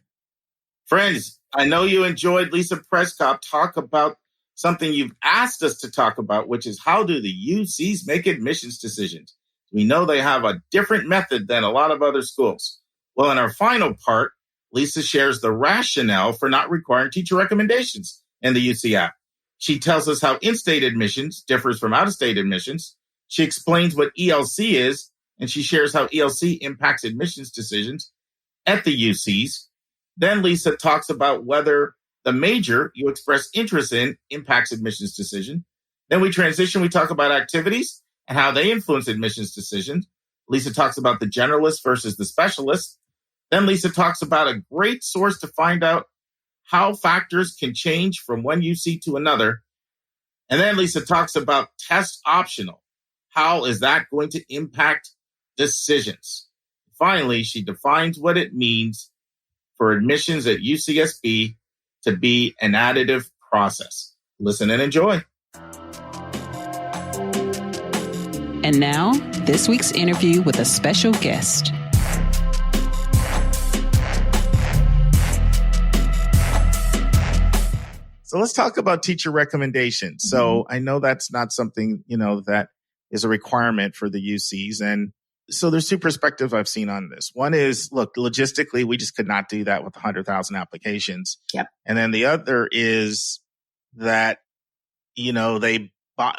Speaker 2: Friends, I know you enjoyed Lisa Przekop talk about something you've asked us to talk about, which is how do the UCs make admissions decisions? We know they have a different method than a lot of other schools. Well, in our final part, Lisa shares the rationale for not requiring teacher recommendations in the UC app. She tells us how in-state admissions differs from out-of-state admissions. She explains what ELC is, and she shares how ELC impacts admissions decisions at the UCs. Then Lisa talks about whether The major you express interest in impacts admissions decision. Then we transition. We talk about activities and how they influence admissions decisions. Lisa talks about the generalist versus the specialist. Then Lisa talks about a great source to find out how factors can change from one UC to another. And then Lisa talks about test optional. How is that going to impact decisions? Finally, she defines what it means for admissions at UCSB to be an additive process. Listen and enjoy.
Speaker 1: And now, this week's interview with a special guest.
Speaker 2: So let's talk about teacher recommendations. So I know that's not something, that is a requirement for the UCs. And so there's two perspectives I've seen on this. One is, look, logistically, we just could not do that with 100,000 applications.
Speaker 1: Yep.
Speaker 2: And then the other is that,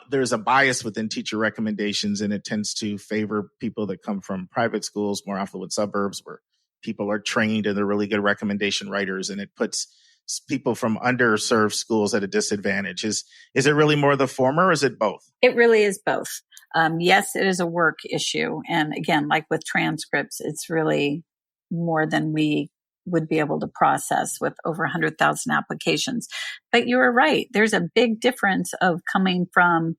Speaker 2: there's a bias within teacher recommendations, and it tends to favor people that come from private schools, more affluent suburbs where people are trained and they're really good recommendation writers, and it puts people from underserved schools at a disadvantage. Is it really more the former, or is it both?
Speaker 6: It really is both. Yes, it is a work issue. And again, like with transcripts, it's really more than we would be able to process with over 100,000 applications. But you were right. There's a big difference of coming from,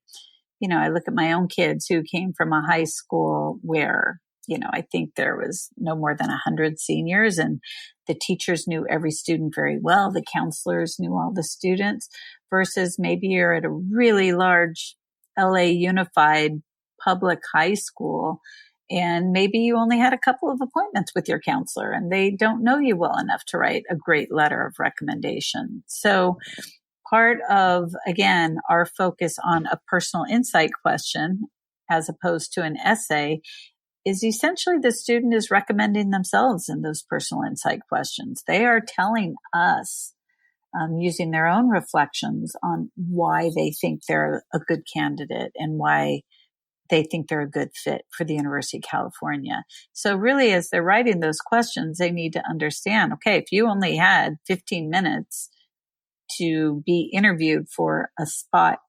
Speaker 6: I look at my own kids who came from a high school where, I think there was no more than 100 seniors, and the teachers knew every student very well. The counselors knew all the students, versus maybe you're at a really large LA unified public high school, and maybe you only had a couple of appointments with your counselor and they don't know you well enough to write a great letter of recommendation. So part of, again, our focus on a personal insight question as opposed to an essay is essentially the student is recommending themselves in those personal insight questions. They are telling us, using their own reflections on why they think they're a good candidate and why they think they're a good fit for the University of California. So really, as they're writing those questions, they need to understand, okay, if you only had 15 minutes to be interviewed for a spot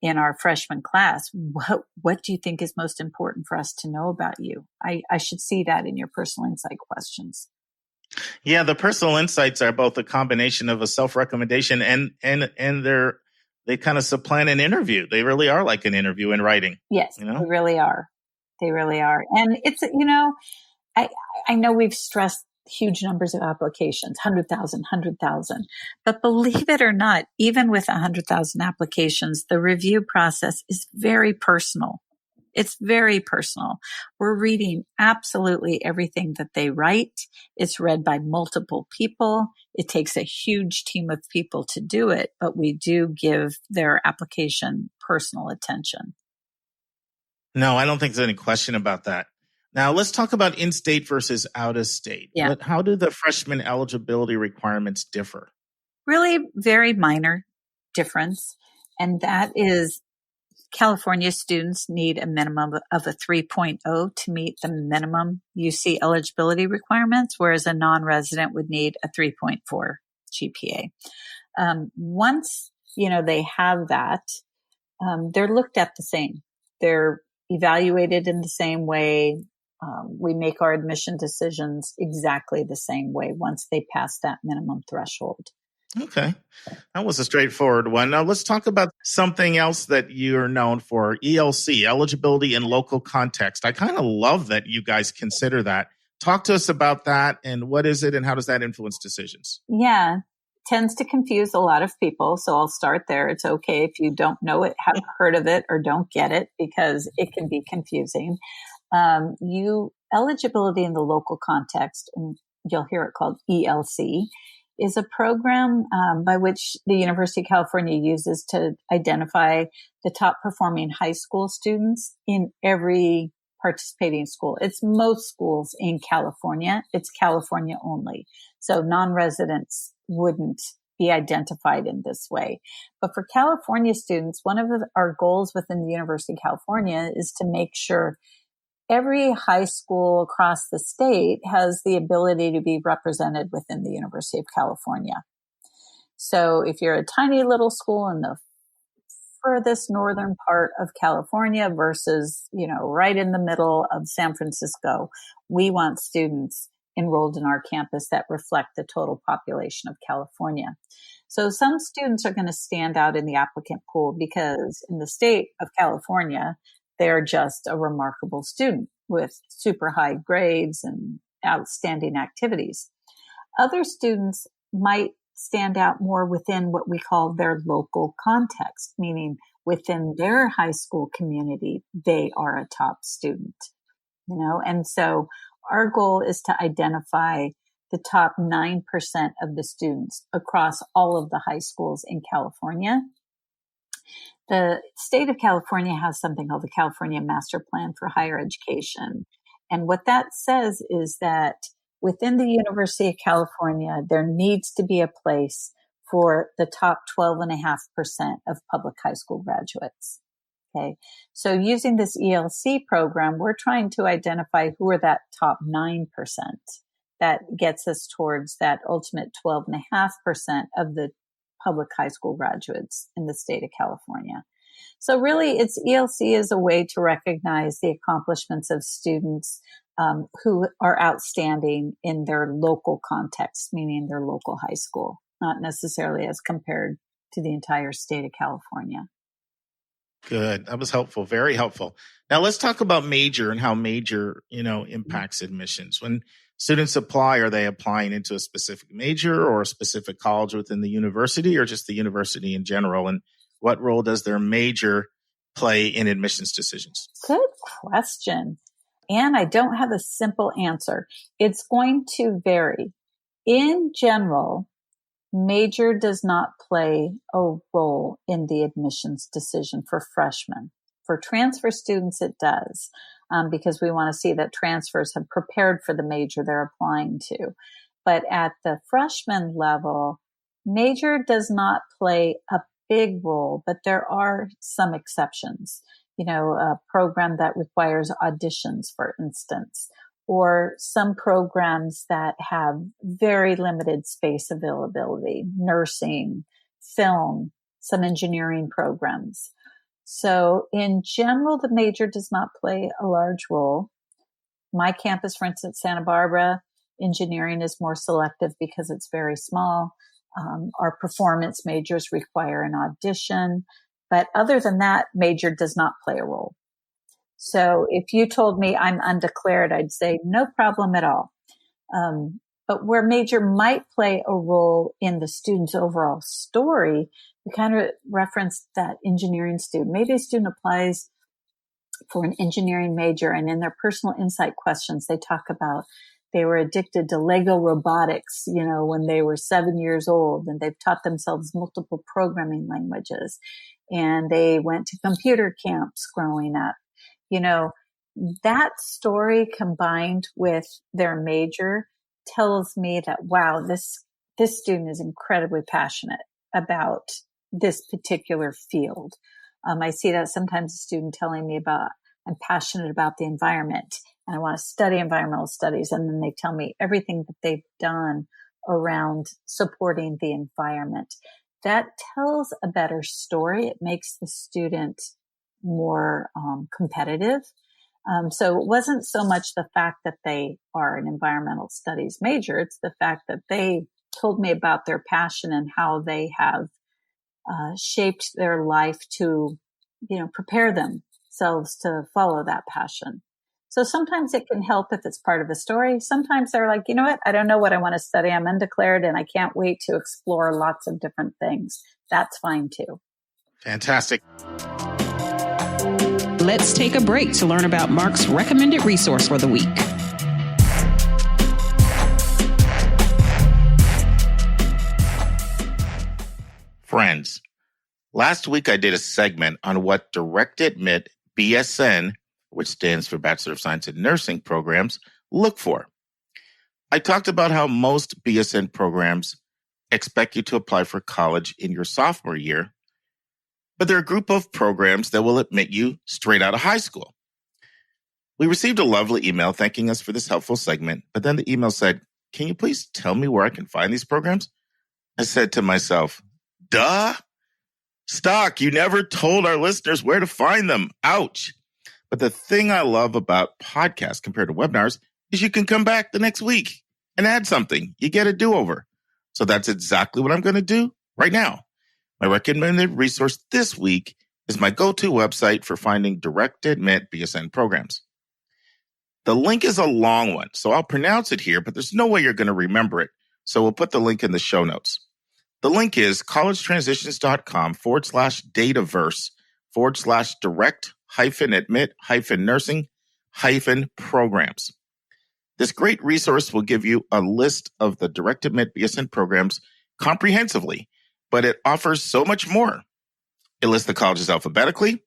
Speaker 6: in our freshman class, what do you think is most important for us to know about you? I should see that in your personal insight questions.
Speaker 2: Yeah, the personal insights are both a combination of a self-recommendation and they kind of supplant an interview. They really are like an interview in writing.
Speaker 6: Yes, They really are. They really are. And it's, I know we've stressed huge numbers of applications, 100,000. But believe it or not, even with 100,000 applications, the review process is very personal. It's very personal. We're reading absolutely everything that they write. It's read by multiple people. It takes a huge team of people to do it, but we do give their application personal attention.
Speaker 2: No, I don't think there's any question about that. Now, let's talk about in-state versus out-of-state.
Speaker 6: Yeah.
Speaker 2: How do the freshman eligibility requirements differ?
Speaker 6: Really very minor difference. And that is California students need a minimum of a 3.0 to meet the minimum UC eligibility requirements, whereas a non-resident would need a 3.4 GPA. Once, they have that, they're looked at the same. They're evaluated in the same way. We make our admission decisions exactly the same way once they pass that minimum threshold.
Speaker 2: Okay. That was a straightforward one. Now let's talk about something else that you're known for, ELC, eligibility in local context. I kind of love that you guys consider that. Talk to us about that, and what is it and how does that influence decisions?
Speaker 6: Yeah, tends to confuse a lot of people. So I'll start there. It's okay if you don't know it, haven't heard of it, or don't get it, because it can be confusing. Eligibility in the local context, and you'll hear it called ELC, is a program by which the University of California uses to identify the top performing high school students in every participating school. It's most schools in California. It's California only. So non-residents wouldn't be identified in this way. But for California students, one of our goals within the University of California is to make sure every high school across the state has the ability to be represented within the University of California. So if you're a tiny little school in the furthest northern part of California versus, right in the middle of San Francisco, we want students enrolled in our campus that reflect the total population of California. So some students are going to stand out in the applicant pool because in the state of California, they're just a remarkable student with super high grades and outstanding activities. Other students might stand out more within what we call their local context, meaning within their high school community, they are a top student, and so our goal is to identify the top 9% of the students across all of the high schools in California. The state of California has something called the California Master Plan for Higher Education. And what that says is that within the University of California, there needs to be a place for the top 12.5% of public high school graduates. Okay. So using this ELC program, we're trying to identify who are that top 9% that gets us towards that ultimate 12.5% of the public high school graduates in the state of California. So really, it's ELC is a way to recognize the accomplishments of students who are outstanding in their local context, meaning their local high school, not necessarily as compared to the entire state of California.
Speaker 2: Good. That was helpful. Very helpful. Now let's talk about major and how major, impacts admissions. When students apply, are they applying into a specific major or a specific college within the university or just the university in general? And what role does their major play in admissions decisions?
Speaker 6: Good question. And I don't have a simple answer. It's going to vary. In general, major does not play a role in the admissions decision for freshmen. For transfer students, it does, because we want to see that transfers have prepared for the major they're applying to. But at the freshman level, major does not play a big role, but there are some exceptions. A program that requires auditions, for instance, or some programs that have very limited space availability, nursing, film, some engineering programs. So in general, the major does not play a large role. My campus, for instance, Santa Barbara, engineering is more selective because it's very small. Our performance majors require an audition. But other than that, major does not play a role. So if you told me I'm undeclared, I'd say no problem at all. But where major might play a role in the student's overall story, we kind of referenced that engineering student. Maybe a student applies for an engineering major and in their personal insight questions, they talk about they were addicted to Lego robotics, when they were 7 years old, and they've taught themselves multiple programming languages, and they went to computer camps growing up. That story combined with their major tells me that, wow, this student is incredibly passionate about this particular field. I see that sometimes a student telling me about, I'm passionate about the environment and I want to study environmental studies. And then they tell me everything that they've done around supporting the environment. That tells a better story. It makes the student more competitive. So it wasn't so much the fact that they are an environmental studies major. It's the fact that they told me about their passion and how they have shaped their life to, prepare themselves to follow that passion. So sometimes it can help if it's part of the story. Sometimes they're like, you know what? I don't know what I want to study. I'm undeclared and I can't wait to explore lots of different things. That's fine too.
Speaker 2: Fantastic.
Speaker 1: Let's take a break to learn about Mark's recommended resource for the week.
Speaker 2: Friends, last week I did a segment on what Direct Admit BSN, which stands for Bachelor of Science in Nursing programs, look for. I talked about how most BSN programs expect you to apply for college in your sophomore year, but there are a group of programs that will admit you straight out of high school. We received a lovely email thanking us for this helpful segment, but then the email said, "Can you please tell me where I can find these programs?" I said to myself, duh. Stock, you never told our listeners where to find them. Ouch. But the thing I love about podcasts compared to webinars is you can come back the next week and add something. You get a do-over. So that's exactly what I'm going to do right now. My recommended resource this week is my go-to website for finding Direct Admit BSN programs. The link is a long one, so I'll pronounce it here, but there's no way you're going to remember it. So we'll put the link in the show notes. The link is collegetransitions.com/data-direct-admit-nursing-programs. This great resource will give you a list of the Direct Admit BSN programs comprehensively, but it offers so much more. It lists the colleges alphabetically.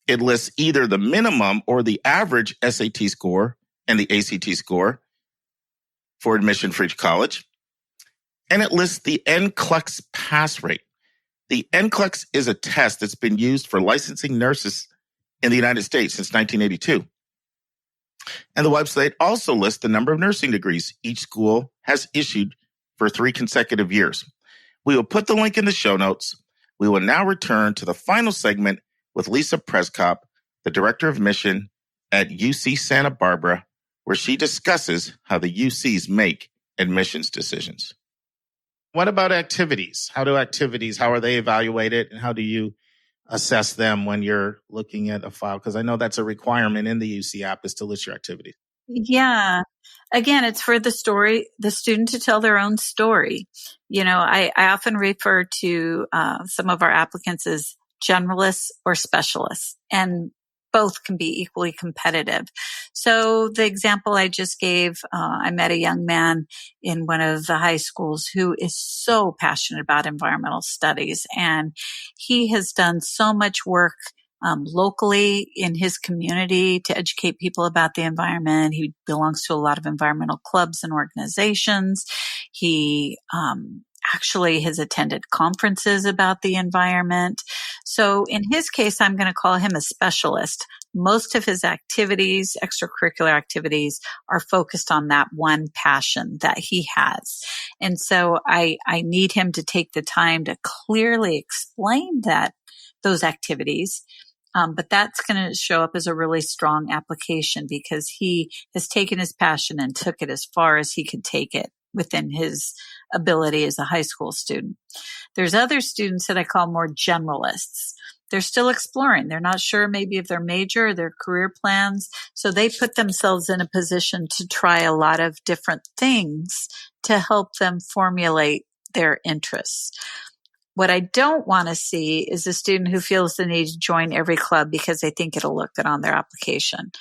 Speaker 2: It lists either the minimum or the average SAT score and the ACT score for admission for each college. And it lists the NCLEX pass rate. The NCLEX is a test that's been used for licensing nurses in the United States since 1982. And the website also lists the number of nursing degrees each school has issued for 3 consecutive years. We will put the link in the show notes. We will now return to the final segment with Lisa Przekop, the Director of Admission at UC Santa Barbara, where she discusses how the UCs make admissions decisions. What about activities? How are they evaluated, and how do you assess them when you're looking at a file? Because I know that's a requirement in the UC app is to list your activities.
Speaker 6: Yeah. Again, it's for the student to tell their own story. I often refer to some of our applicants as generalists or specialists, and both can be equally competitive. So the example I just gave, I met a young man in one of the high schools who is so passionate about environmental studies, and he has done so much work locally in his community to educate people about the environment. He belongs to a lot of environmental clubs and organizations. He actually has attended conferences about the environment. So in his case, I'm going to call him a specialist. Most of his activities, extracurricular activities, are focused on that one passion that he has. And so I need him to take the time to clearly explain those activities. But that's going to show up as a really strong application because he has taken his passion and took it as far as he could take it within his ability as a high school student. There's other students that I call more generalists. They're still exploring. They're not sure maybe of their major or their career plans. So they put themselves in a position to try a lot of different things to help them formulate their interests. What I don't want to see is a student who feels the need to join every club because they think it'll look good on their application.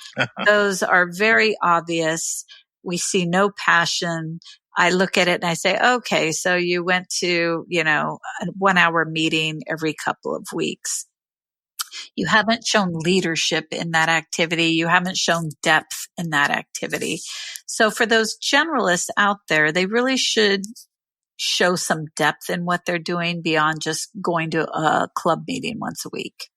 Speaker 6: Those are very obvious. We see no passion. I look at it and I say, okay, so you went to, a 1-hour meeting every couple of weeks. You haven't shown leadership in that activity. You haven't shown depth in that activity. So for those generalists out there, they really should show some depth in what they're doing beyond just going to a club meeting once a week.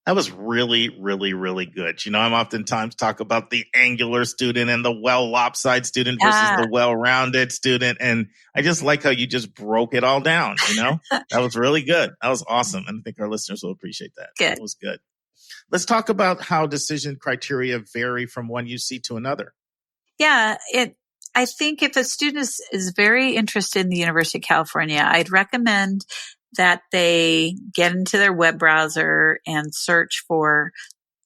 Speaker 2: That was really, really, really good. I'm oftentimes talk about the angular student and the well-lopsided student versus the well-rounded student. And I just like how you just broke it all down, That was really good. That was awesome. And I think our listeners will appreciate that.
Speaker 6: Good.
Speaker 2: That was good. Let's talk about how decision criteria vary from one UC to another.
Speaker 6: Yeah, I think if a student is very interested in the University of California, I'd recommend that they get into their web browser and search for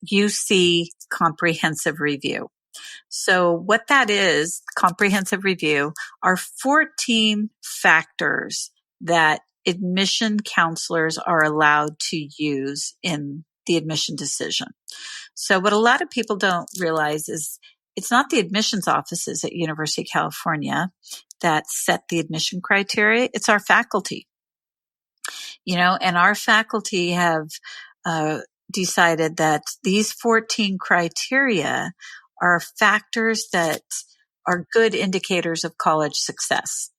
Speaker 6: UC Comprehensive Review. So what that is, comprehensive review, are 14 factors that admission counselors are allowed to use in the admission decision. So what a lot of people don't realize is it's not the admissions offices at University of California that set the admission criteria. It's our faculty. And our faculty have decided that these 14 criteria are factors that are good indicators of college success.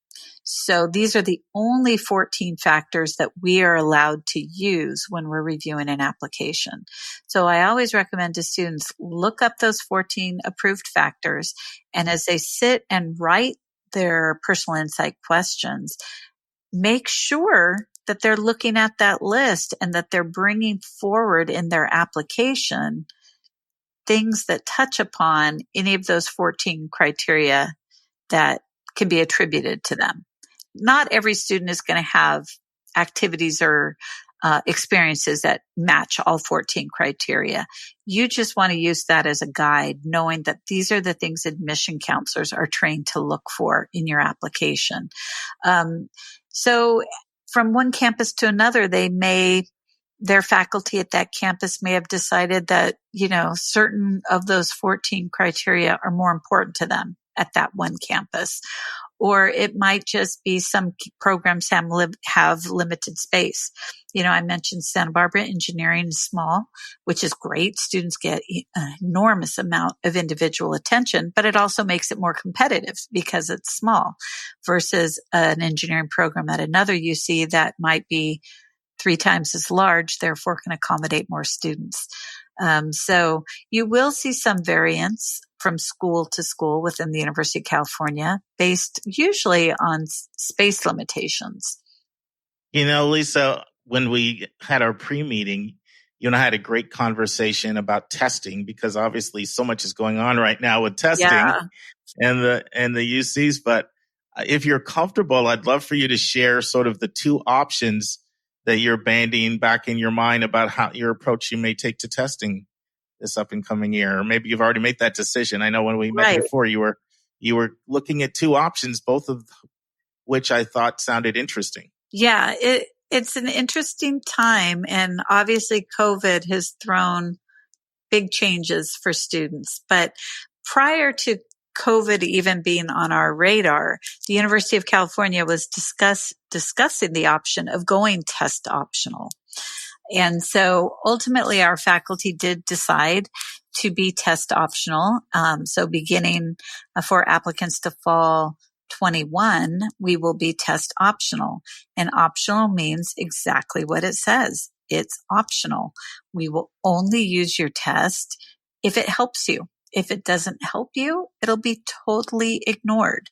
Speaker 6: So these are the only 14 factors that we are allowed to use when we're reviewing an application. So I always recommend to students look up those 14 approved factors, and as they sit and write their personal insight questions, make sure that they're looking at that list and that they're bringing forward in their application things that touch upon any of those 14 criteria that can be attributed to them. Not every student is going to have activities or experiences that match all 14 criteria. You just want to use that as a guide, knowing that these are the things admission counselors are trained to look for in your application. So from one campus to another, their faculty at that campus may have decided that, certain of those 14 criteria are more important to them at that one campus. Or it might just be some programs have limited space. I mentioned Santa Barbara engineering is small, which is great. Students get an enormous amount of individual attention, but it also makes it more competitive because it's small versus an engineering program at another UC that might be 3 times as large, therefore can accommodate more students. So you will see some variance from school to school within the University of California based usually on space limitations.
Speaker 2: Lisa, when we had our pre-meeting, you and I had a great conversation about testing because obviously so much is going on right now with testing and the UCs. But if you're comfortable, I'd love for you to share sort of the 2 options that you're bandying back in your mind about how your approach you may take to testing this up and coming year. Or maybe you've already made that decision. I know when we met before, you were looking at 2 options, both of which I thought sounded interesting.
Speaker 6: Yeah, it's an interesting time. And obviously COVID has thrown big changes for students. But prior to COVID even being on our radar, the University of California was discussing the option of going test optional. And so ultimately our faculty did decide to be test optional. So beginning for applicants to fall 21, we will be test optional. And optional means exactly what it says. It's optional. We will only use your test if it helps you. If it doesn't help you, it'll be totally ignored.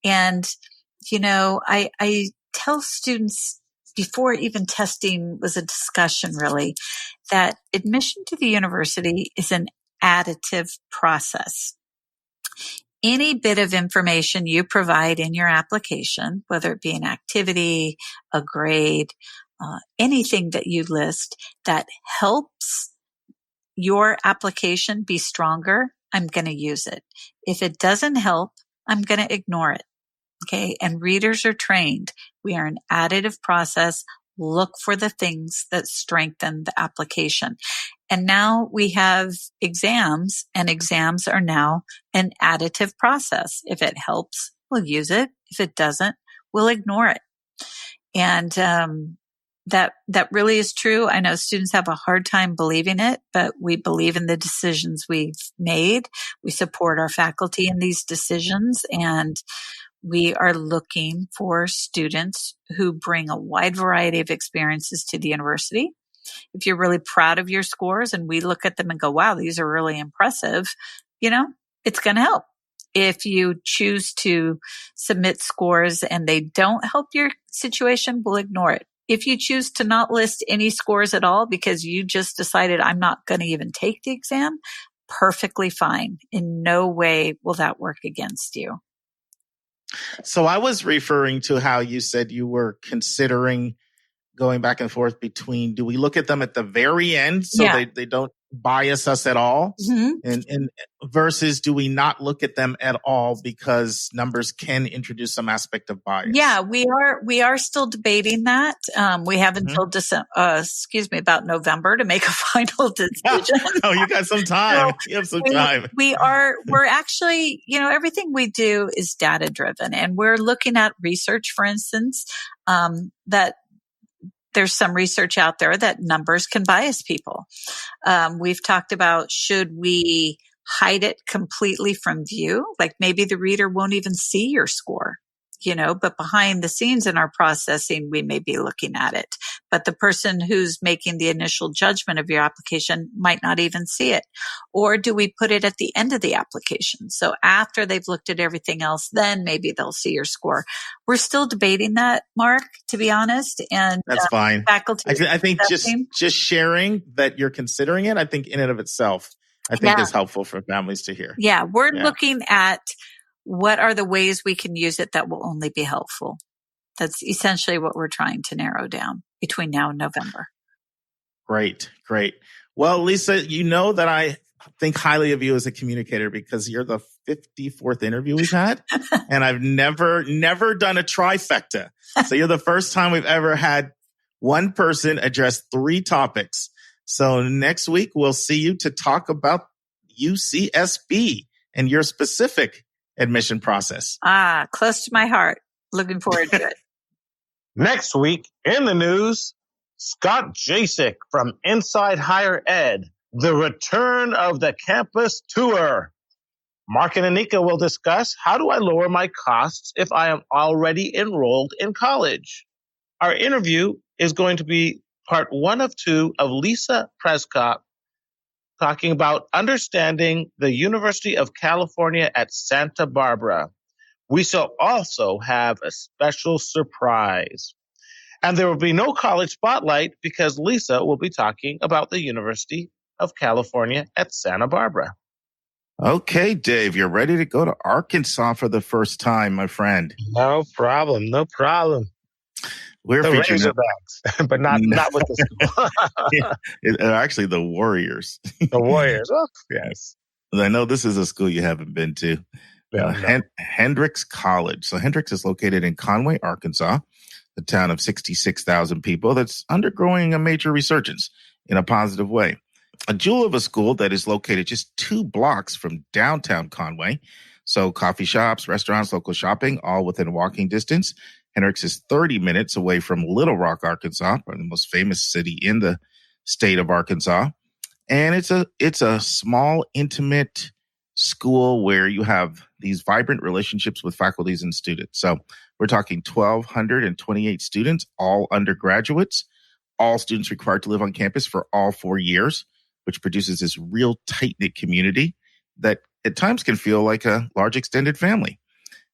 Speaker 6: And, I tell students before even testing was a discussion really, that admission to the university is an additive process. Any bit of information you provide in your application, whether it be an activity, a grade, anything that you list that helps your application be stronger, I'm going to use it. If it doesn't help, I'm going to ignore it. Okay. And readers are trained. We are an additive process. Look for the things that strengthen the application. And now we have exams, and exams are now an additive process. If it helps, we'll use it. If it doesn't, we'll ignore it. And that really is true. I know students have a hard time believing it, but we believe in the decisions we've made. We support our faculty in these decisions, and we are looking for students who bring a wide variety of experiences to the university. If you're really proud of your scores and we look at them and go, wow, these are really impressive, it's going to help. If you choose to submit scores and they don't help your situation, we'll ignore it. If you choose to not list any scores at all because you just decided I'm not going to even take the exam, perfectly fine. In no way will that work against you.
Speaker 2: So I was referring to how you said you were considering going back and forth between, do we look at them at the very end so they don't bias us at all? Mm-hmm. And versus do we not look at them at all because numbers can introduce some aspect of bias?
Speaker 6: Yeah, we are still debating that. We have until about November to make a final decision.
Speaker 2: Oh, you got some time. You have some time.
Speaker 6: We're actually, everything we do is data driven, and we're looking at research, for instance, that there's some research out there that numbers can bias people. We've talked about, should we hide it completely from view? Like maybe the reader won't even see your score. but behind the scenes in our processing, we may be looking at it. But the person who's making the initial judgment of your application might not even see it. Or do we put it at the end of the application? So after they've looked at everything else, then maybe they'll see your score. We're still debating that, Mark, to be honest. And
Speaker 2: that's fine.
Speaker 6: Faculty,
Speaker 2: I think just sharing that you're considering it, I think in and of itself, is helpful for families to hear.
Speaker 6: Yeah, we're looking at what are the ways we can use it that will only be helpful. That's essentially what we're trying to narrow down between now and November. Great.
Speaker 2: Well, Lisa, you know that I think highly of you as a communicator because you're the 54th interview we've had, and I've never done a trifecta. So you're the first time we've ever had one person address 3 topics. So next week, we'll see you to talk about UCSB and your specific admission process.
Speaker 6: Close to my heart. Looking forward to it.
Speaker 5: Next week in the news, Scott Jasek from Inside Higher Ed, the return of the campus tour. Mark and Anika will discuss how do I lower my costs if I am already enrolled in college. Our interview is going to be part 1 of 2 of Lisa Przekop talking about understanding the University of California at Santa Barbara. We shall also have a special surprise. And there will be no college spotlight because Lisa will be talking about the University of California at Santa Barbara.
Speaker 2: Okay, Dave, you're ready to go to Arkansas for the first time, my friend.
Speaker 5: No problem.
Speaker 2: We're
Speaker 5: the
Speaker 2: featuring
Speaker 5: Razorbacks, but not with the school.
Speaker 2: Actually, the Warriors.
Speaker 5: The Warriors. Oh, yes.
Speaker 2: I know this is a school you haven't been to. Hendrix College. So Hendrix is located in Conway, Arkansas, a town of 66,000 people that's undergoing a major resurgence in a positive way. A jewel of a school that is located just 2 blocks from downtown Conway. So coffee shops, restaurants, local shopping, all within walking distance. Hendrix is 30 minutes away from Little Rock, Arkansas, the most famous city in the state of Arkansas. And it's a small, intimate school where you have these vibrant relationships with faculties and students. So we're talking 1,228 students, all undergraduates, all students required to live on campus for all 4 years, which produces this real tight-knit community that at times can feel like a large extended family.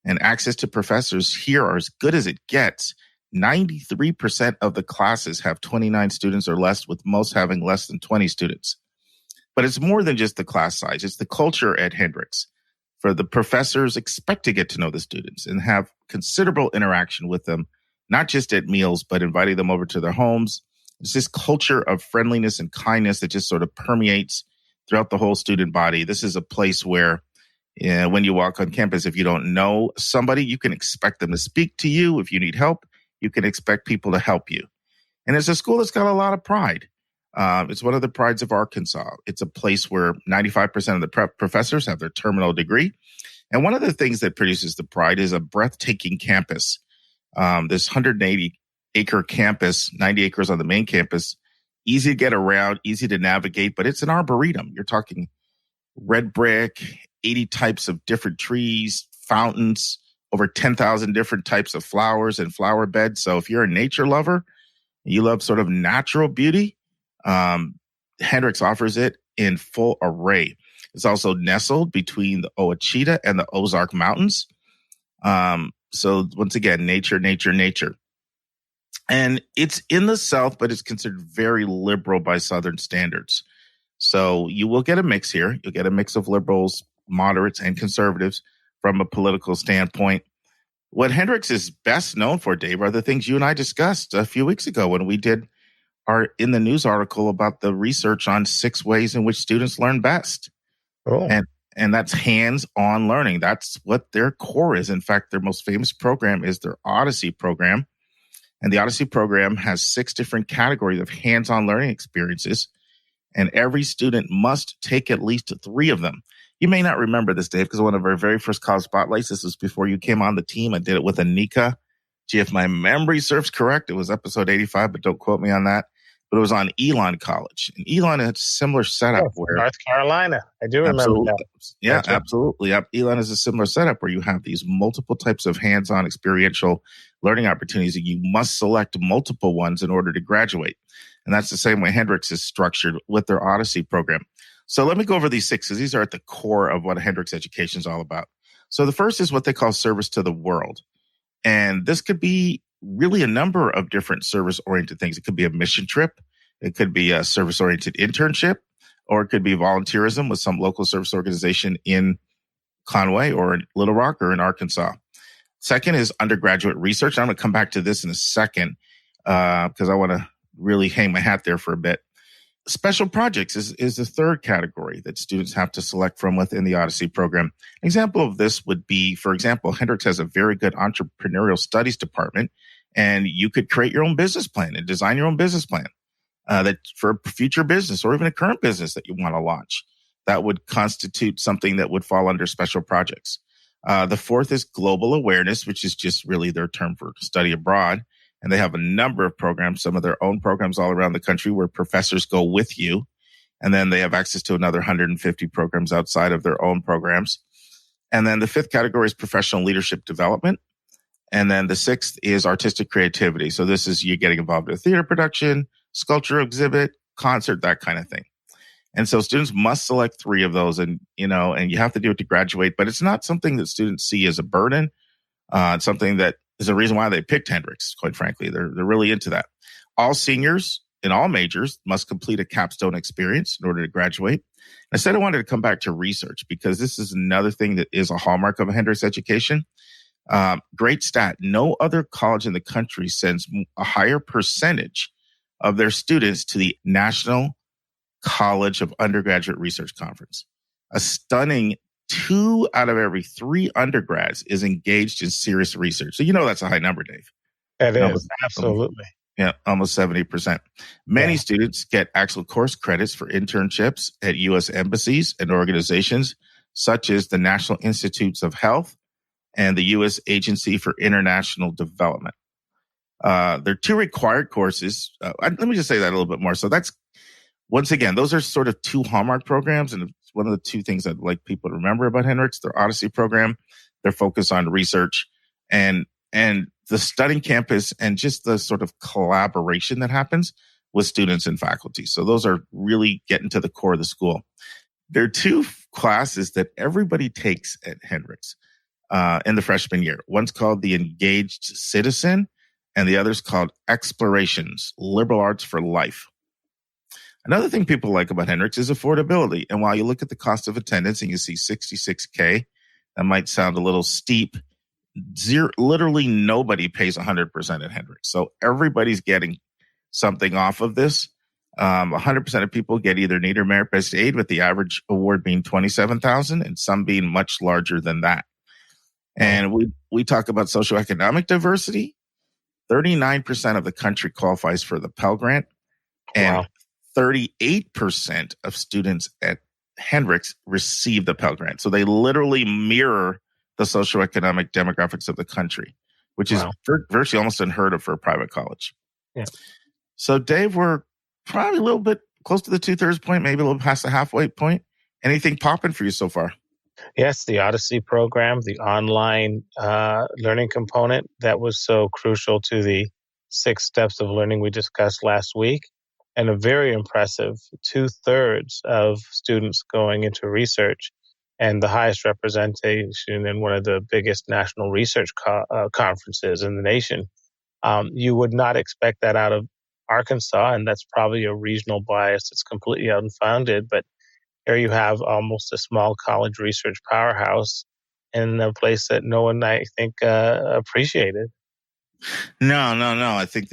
Speaker 2: And access to professors here are as good as it gets. 93% of the classes have 29 students or less, with most having less than 20 students. But it's more than just the class size. It's the culture at Hendrix. For the professors expect to get to know the students and have considerable interaction with them, not just at meals, but inviting them over to their homes. It's this culture of friendliness and kindness that just sort of permeates throughout the whole student body. This is a place where when you walk on campus, if you don't know somebody, you can expect them to speak to you. If you need help, you can expect people to help you. And it's a school that's got a lot of pride. It's one of the prides of Arkansas. It's a place where 95% of the professors have their terminal degree. And one of the things that produces the pride is a breathtaking campus. This 180-acre campus, 90 acres on the main campus, easy to get around, easy to navigate, but it's an arboretum. You're talking red brick, 80 types of different trees, fountains, over 10,000 different types of flowers and flower beds. So if you're a nature lover, you love sort of natural beauty, Hendrix offers it in full array. It's also nestled between the Ouachita and the Ozark Mountains. So once again, nature. And it's in the South, but it's considered very liberal by Southern standards. So you will get a mix here. You'll get a mix of liberals, moderates, and conservatives from a political standpoint. What Hendrix is best known for, Dave, are the things you and I discussed a few weeks ago when we did our In the News article about the research on 6 ways in which students learn best.
Speaker 5: Oh.
Speaker 2: And that's hands-on learning. That's what their core is. In fact, their most famous program is their Odyssey program. And the Odyssey program has 6 different categories of hands-on learning experiences. And every student must take at least 3 of them. You may not remember this, Dave, because one of our very first college spotlights, this was before you came on the team. I did it with Anika. Gee, if my memory serves correct, it was episode 85, but don't quote me on that. but it was on Elon College. And Elon had a similar setup where
Speaker 5: North Carolina. I do remember that.
Speaker 2: Yeah, absolutely. Yep. Elon is a similar setup where you have these multiple types of hands-on experiential learning opportunities, and you must select multiple ones in order to graduate. And that's the same way Hendrix is structured with their Odyssey program. So let me go over these 6, because these are at the core of what Hendrix education is all about. So the first is what they call service to the world. And this could be really a number of different service-oriented things. It could be a mission trip. It could be a service-oriented internship, or it could be volunteerism with some local service organization in Conway or in Little Rock or in Arkansas. Second is undergraduate research. I'm going to come back to this in a second because I want to really hang my hat there for a bit. Special projects is the third category that students have to select from within the Odyssey program. An example of this would be, for example, Hendrix has a very good entrepreneurial studies department, and you could create your own business plan and design your own business plan that for a future business or even a current business that you want to launch. That would constitute something that would fall under special projects. The fourth is global awareness, which is just really their term for study abroad. And they have a number of programs, some of their own programs all around the country where professors go with you. And then they have access to another 150 programs outside of their own programs. And then the fifth category is professional leadership development. And then the sixth is artistic creativity. So this is you getting involved in theater production, sculpture exhibit, concert, that kind of thing. And so students must select 3 of those, and you have to do it to graduate. But it's not something that students see as a burden. It's something that is the reason why they picked Hendrix, quite frankly. They're really into that. All seniors in all majors must complete a capstone experience in order to graduate. I said I wanted to come back to research because this is another thing that is a hallmark of a Hendrix education. Great stat. No other college in the country sends a higher percentage of their students to the National College of Undergraduate Research Conference. A stunning 2 out of every 3 undergrads is engaged in serious research. So that's a high number, Dave.
Speaker 5: It is, absolutely.
Speaker 2: Yeah, almost 70%. Many students get actual course credits for internships at U.S. embassies and organizations such as the National Institutes of Health and the U.S. Agency for International Development. There are 2 required courses. Let me just say that a little bit more. So that's, once again, those are sort of 2 hallmark programs, and one of the 2 things I'd like people to remember about Hendrix, their Odyssey program, their focus on research and the studying campus and just the sort of collaboration that happens with students and faculty. So those are really getting to the core of the school. There are 2 classes that everybody takes at Hendrix in the freshman year. One's called the Engaged Citizen, and the other's called Explorations, Liberal Arts for Life. Another thing people like about Hendrix is affordability. And while you look at the cost of attendance and you see $66K, that might sound a little steep. Literally nobody pays 100% at Hendrix. So everybody's getting something off of this. 100% of people get either need or merit-based aid, with the average award being $27,000 and some being much larger than that. And we talk about socioeconomic diversity. 39% of the country qualifies for the Pell Grant. And 38% of students at Hendrix receive the Pell Grant. So they literally mirror the socioeconomic demographics of the country, which is virtually almost unheard of for a private college.
Speaker 5: Yeah.
Speaker 2: So, Dave, we're probably a little bit close to the 2/3 point, maybe a little past the halfway point. Anything popping for you so far?
Speaker 5: Yes, the Odyssey program, the online learning component that was so crucial to the 6 steps of learning we discussed last week. And a very impressive 2/3 of students going into research, and the highest representation in one of the biggest national research conferences in the nation. You would not expect that out of Arkansas, and that's probably a regional bias that's completely unfounded. But here you have almost a small college research powerhouse in a place that no one, I think, appreciated.
Speaker 2: No. I think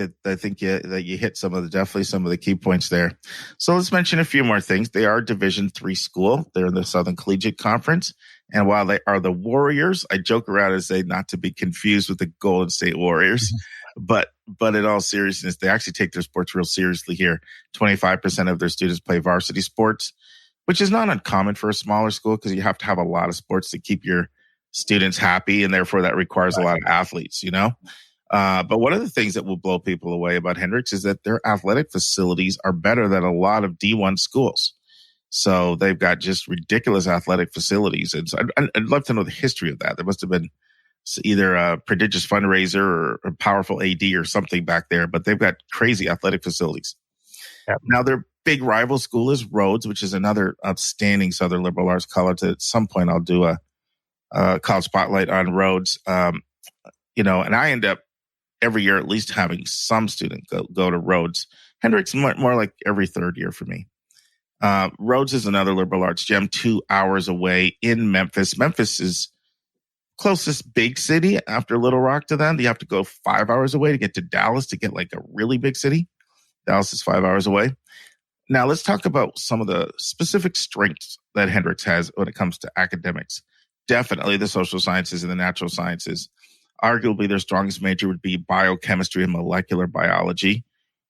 Speaker 2: you hit definitely some of the key points there. So let's mention a few more things. They are Division III school. They're in the Southern Collegiate Conference. And while they are the Warriors, I joke around and say not to be confused with the Golden State Warriors. But in all seriousness, they actually take their sports real seriously here. 25% of their students play varsity sports, which is not uncommon for a smaller school because you have to have a lot of sports to keep your students happy. And therefore that requires a lot of athletes, But one of the things that will blow people away about Hendrix is that their athletic facilities are better than a lot of D1 schools. So they've got just ridiculous athletic facilities. And so I'd love to know the history of that. There must have been either a prodigious fundraiser or a powerful AD or something back there, but they've got crazy athletic facilities. Yep. Now, their big rival school is Rhodes, which is another outstanding Southern liberal arts college. At some point, I'll do a college spotlight on Rhodes. And I end up every year at least having some student go to Rhodes. Hendrix more like every third year for me. Rhodes is another liberal arts gem, 2 hours away in Memphis. Memphis is closest big city after Little Rock to them. You have to go 5 hours away to get to Dallas to get like a really big city. Dallas is 5 hours away. Now let's talk about some of the specific strengths that Hendrix has when it comes to academics. Definitely the social sciences and the natural sciences. Arguably their strongest major would be biochemistry and molecular biology.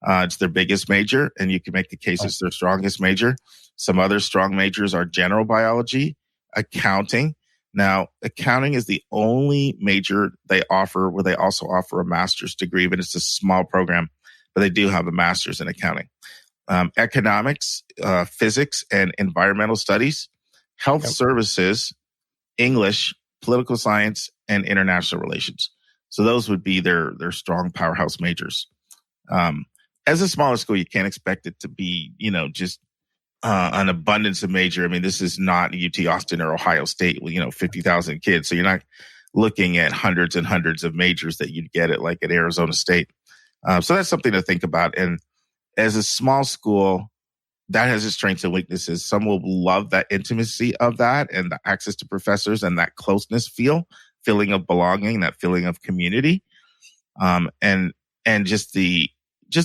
Speaker 2: It's their biggest major, and you can make the case it's their strongest major. Some other strong majors are general biology, accounting. Now, accounting is the only major they offer where they also offer a master's degree, but it's a small program, but they do have a master's in accounting. Economics, physics, and environmental studies, health services, English, political science, and international relations. So those would be their strong powerhouse majors. As a smaller school, you can't expect it to be, just an abundance of major. I mean, this is not UT Austin or Ohio State with, 50,000 kids. So you're not looking at hundreds and hundreds of majors that you'd get at Arizona State. So that's something to think about. And as a small school, that has its strengths and weaknesses. Some will love that intimacy of that and the access to professors and that closeness feeling of belonging, that feeling of community, and just the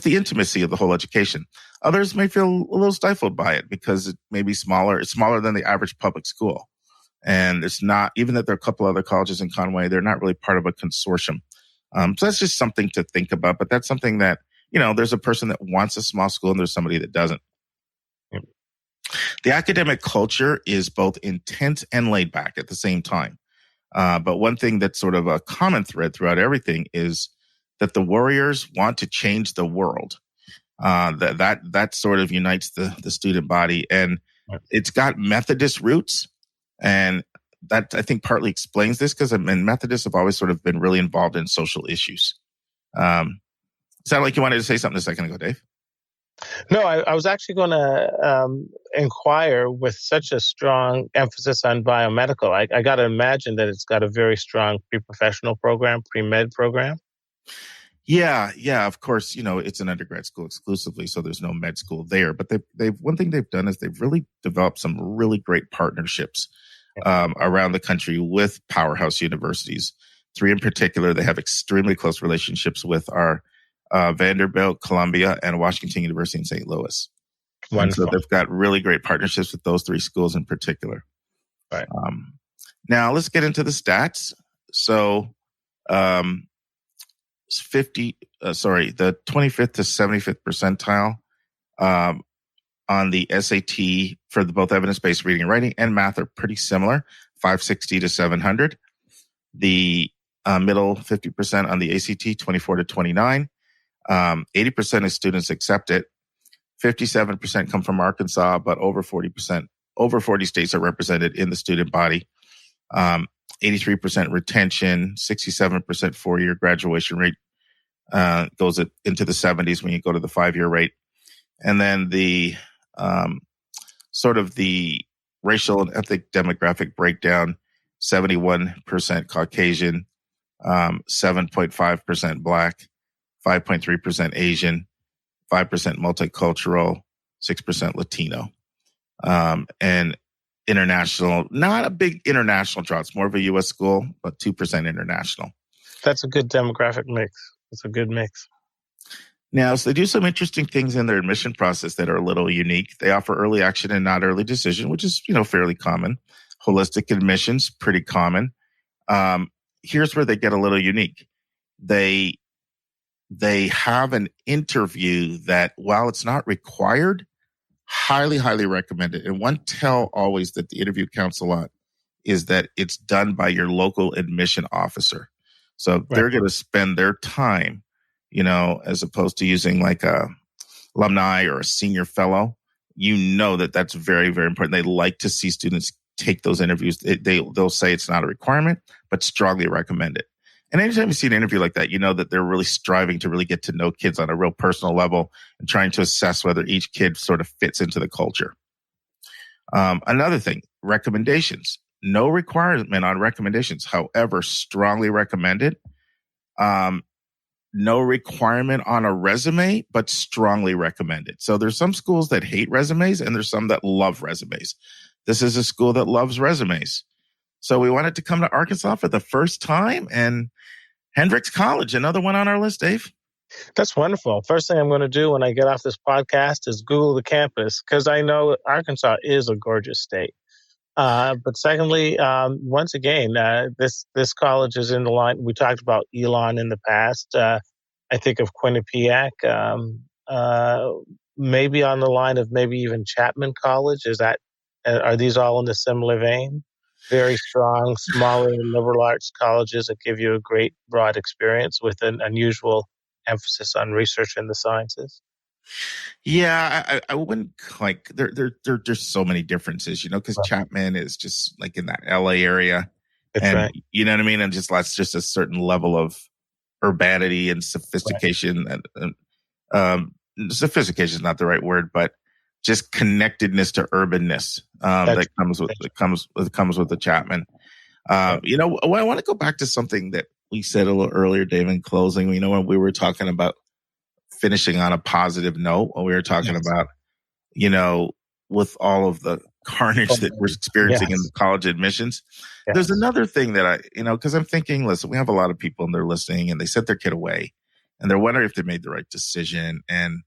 Speaker 2: intimacy of the whole education. Others may feel a little stifled by it because it may be smaller. It's smaller than the average public school. And it's not, even that there are a couple other colleges in Conway, they're not really part of a consortium. So that's just something to think about. But that's something that, there's a person that wants a small school and there's somebody that doesn't. Yep. The academic culture is both intense and laid back at the same time. But one thing that's sort of a common thread throughout everything is that the Warriors want to change the world. That sort of unites the student body, and it's got Methodist roots, and that I think partly explains this because Methodists have always sort of been really involved in social issues. Sounded like you wanted to say something a second ago, Dave.
Speaker 5: No, I was actually going to inquire with such a strong emphasis on biomedical. I got to imagine that it's got a very strong pre-professional program, pre-med program.
Speaker 2: Yeah, of course, it's an undergrad school exclusively, so there's no med school there. But one thing they've done is they've really developed some really great partnerships around the country with powerhouse universities. 3 in particular, they have extremely close relationships with our Vanderbilt, Columbia, and Washington University in St. Louis. Wonderful. And so they've got really great partnerships with those 3 schools in particular.
Speaker 5: Right.
Speaker 2: Now let's get into the stats. So, the 25th to 75th percentile on the SAT for both evidence-based reading and writing and math are pretty similar, 560 to 700. The middle 50% on the ACT, 24 to 29. 80% of students accept it. 57% come from Arkansas, but over 40 states are represented in the student body. 83% retention, 67% 4-year graduation rate, goes into the 70s when you go to the 5-year rate. And then the sort of the racial and ethnic demographic breakdown, 71% Caucasian, 7.5% Black, 5.3% Asian, 5% multicultural, 6% Latino. And international, not a big international draw. It's more of a U.S. school, but 2% international.
Speaker 5: That's a good demographic mix. It's a good mix.
Speaker 2: Now, so they do some interesting things in their admission process that are a little unique. They offer early action and not early decision, which is, fairly common. Holistic admissions, pretty common. Here's where they get a little unique. They have an interview that, while it's not required, highly, highly recommended. And one tell always that the interview counts a lot is that it's done by your local admission officer. So they're going to spend their time, as opposed to using like a alumni or a senior fellow. That's very, very important. They like to see students take those interviews. They'll say it's not a requirement, but strongly recommend it. And anytime you see an interview like that, that they're really striving to really get to know kids on a real personal level and trying to assess whether each kid sort of fits into the culture. Another thing, recommendations. No requirement on recommendations. However, strongly recommended. No requirement on a resume, but strongly recommended. So there's some schools that hate resumes and there's some that love resumes. This is a school that loves resumes. So we wanted to come to Arkansas for the first time, and Hendrix College, another one on our list, Dave.
Speaker 5: That's wonderful. First thing I'm going to do when I get off this podcast is Google the campus, because I know Arkansas is a gorgeous state. But secondly, once again, this college is in the line. We talked about Elon in the past. I think of Quinnipiac, maybe on the line of maybe even Chapman College. Are these all in the similar vein? Very strong, smaller liberal arts colleges that give you a great broad experience with an unusual emphasis on research in the sciences.
Speaker 2: Yeah, I wouldn't like there's so many differences, because Chapman is just like in that LA area.
Speaker 5: That's
Speaker 2: and
Speaker 5: right.
Speaker 2: You know what I mean? And that's just a certain level of urbanity and sophistication.
Speaker 5: Right.
Speaker 2: And sophistication is not the right word, but just connectedness to urbanness that comes with the Chapman. I want to go back to something that we said a little earlier, Dave, in closing. When we were talking about finishing on a positive note, when we were talking about, with all of the carnage that we're experiencing in the college admissions, there's another thing that because I'm thinking, listen, we have a lot of people and they're listening and they sent their kid away and they're wondering if they made the right decision, and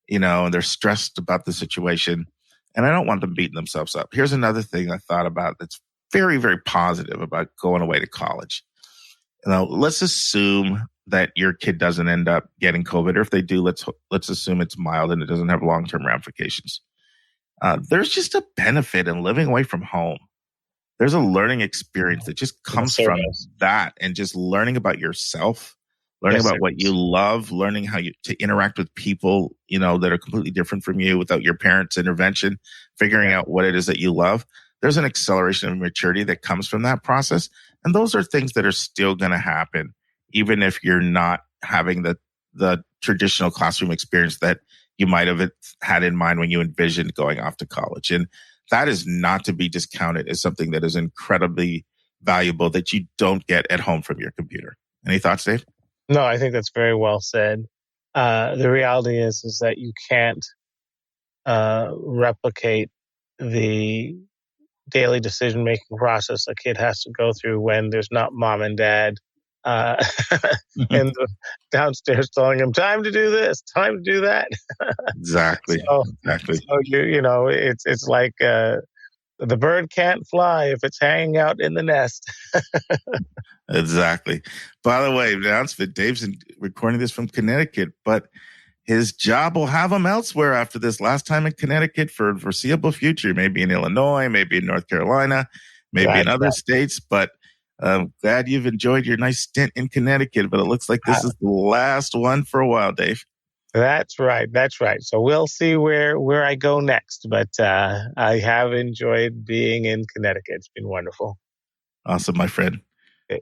Speaker 2: and they're stressed about the situation, and I don't want them beating themselves up. Here's another thing I thought about that's very, very positive about going away to college. Let's assume that your kid doesn't end up getting COVID, or if they do, let's assume it's mild and it doesn't have long-term ramifications. There's just a benefit in living away from home. There's a learning experience that just comes from that, and just learning about yourself, learning about what you love, learning how to interact with people, that are completely different from you without your parents' intervention, figuring out what it is that you love. There's an acceleration of maturity that comes from that process. And those are things that are still going to happen, even if you're not having the traditional classroom experience that you might have had in mind when you envisioned going off to college. And that is not to be discounted as something that is incredibly valuable that you don't get at home from your computer. Any thoughts, Dave?
Speaker 5: No, I think that's very well said. The reality is that you can't replicate the daily decision-making process a kid has to go through when there's not mom and dad and downstairs telling him, time to do this, time to do that.
Speaker 2: Exactly. Exactly.
Speaker 5: So it's like the bird can't fly if it's hanging out in the nest.
Speaker 2: Exactly. By the way, announcement, Dave's recording this from Connecticut, but his job will have him elsewhere after this last time in Connecticut for the foreseeable future, maybe in Illinois, maybe in North Carolina, maybe in other states. But I'm glad you've enjoyed your nice stint in Connecticut, but it looks like this is the last one for a while, Dave.
Speaker 5: That's right. So we'll see where I go next. But I have enjoyed being in Connecticut. It's been wonderful.
Speaker 2: Awesome, my friend. Okay.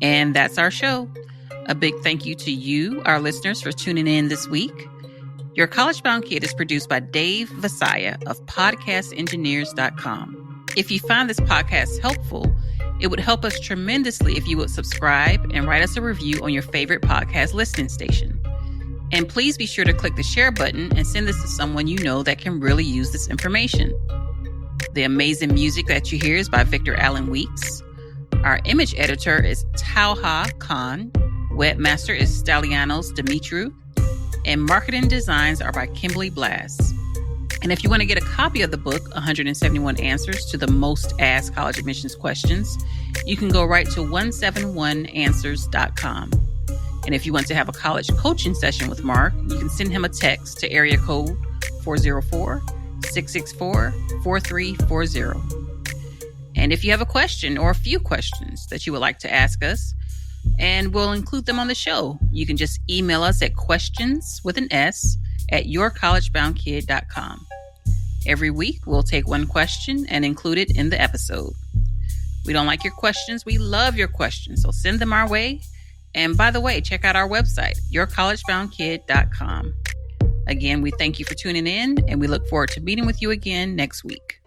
Speaker 1: And that's our show. A big thank you to you, our listeners, for tuning in this week. Your College Bound Kid is produced by Dave Visaya of podcastengineers.com. If you find this podcast helpful, it would help us tremendously if you would subscribe and write us a review on your favorite podcast listening station. And please be sure to click the share button and send this to someone you know that can really use this information. The amazing music that you hear is by Victor Allen Weeks. Our image editor is Tauha Khan. Webmaster is Stalianos Dimitru. And marketing designs are by Kimberly Blass. And if you want to get a copy of the book, 171 Answers to the Most Asked College Admissions Questions, you can go right to 171answers.com. And if you want to have a college coaching session with Mark, you can send him a text to area code 404-664-4340. And if you have a question or a few questions that you would like to ask us, and we'll include them on the show, you can just email us at questions@yourcollegeboundkid.com. Every week, we'll take one question and include it in the episode. We don't like your questions. We love your questions. So send them our way. And by the way, check out our website, yourcollegeboundkid.com. Again, we thank you for tuning in, and we look forward to meeting with you again next week.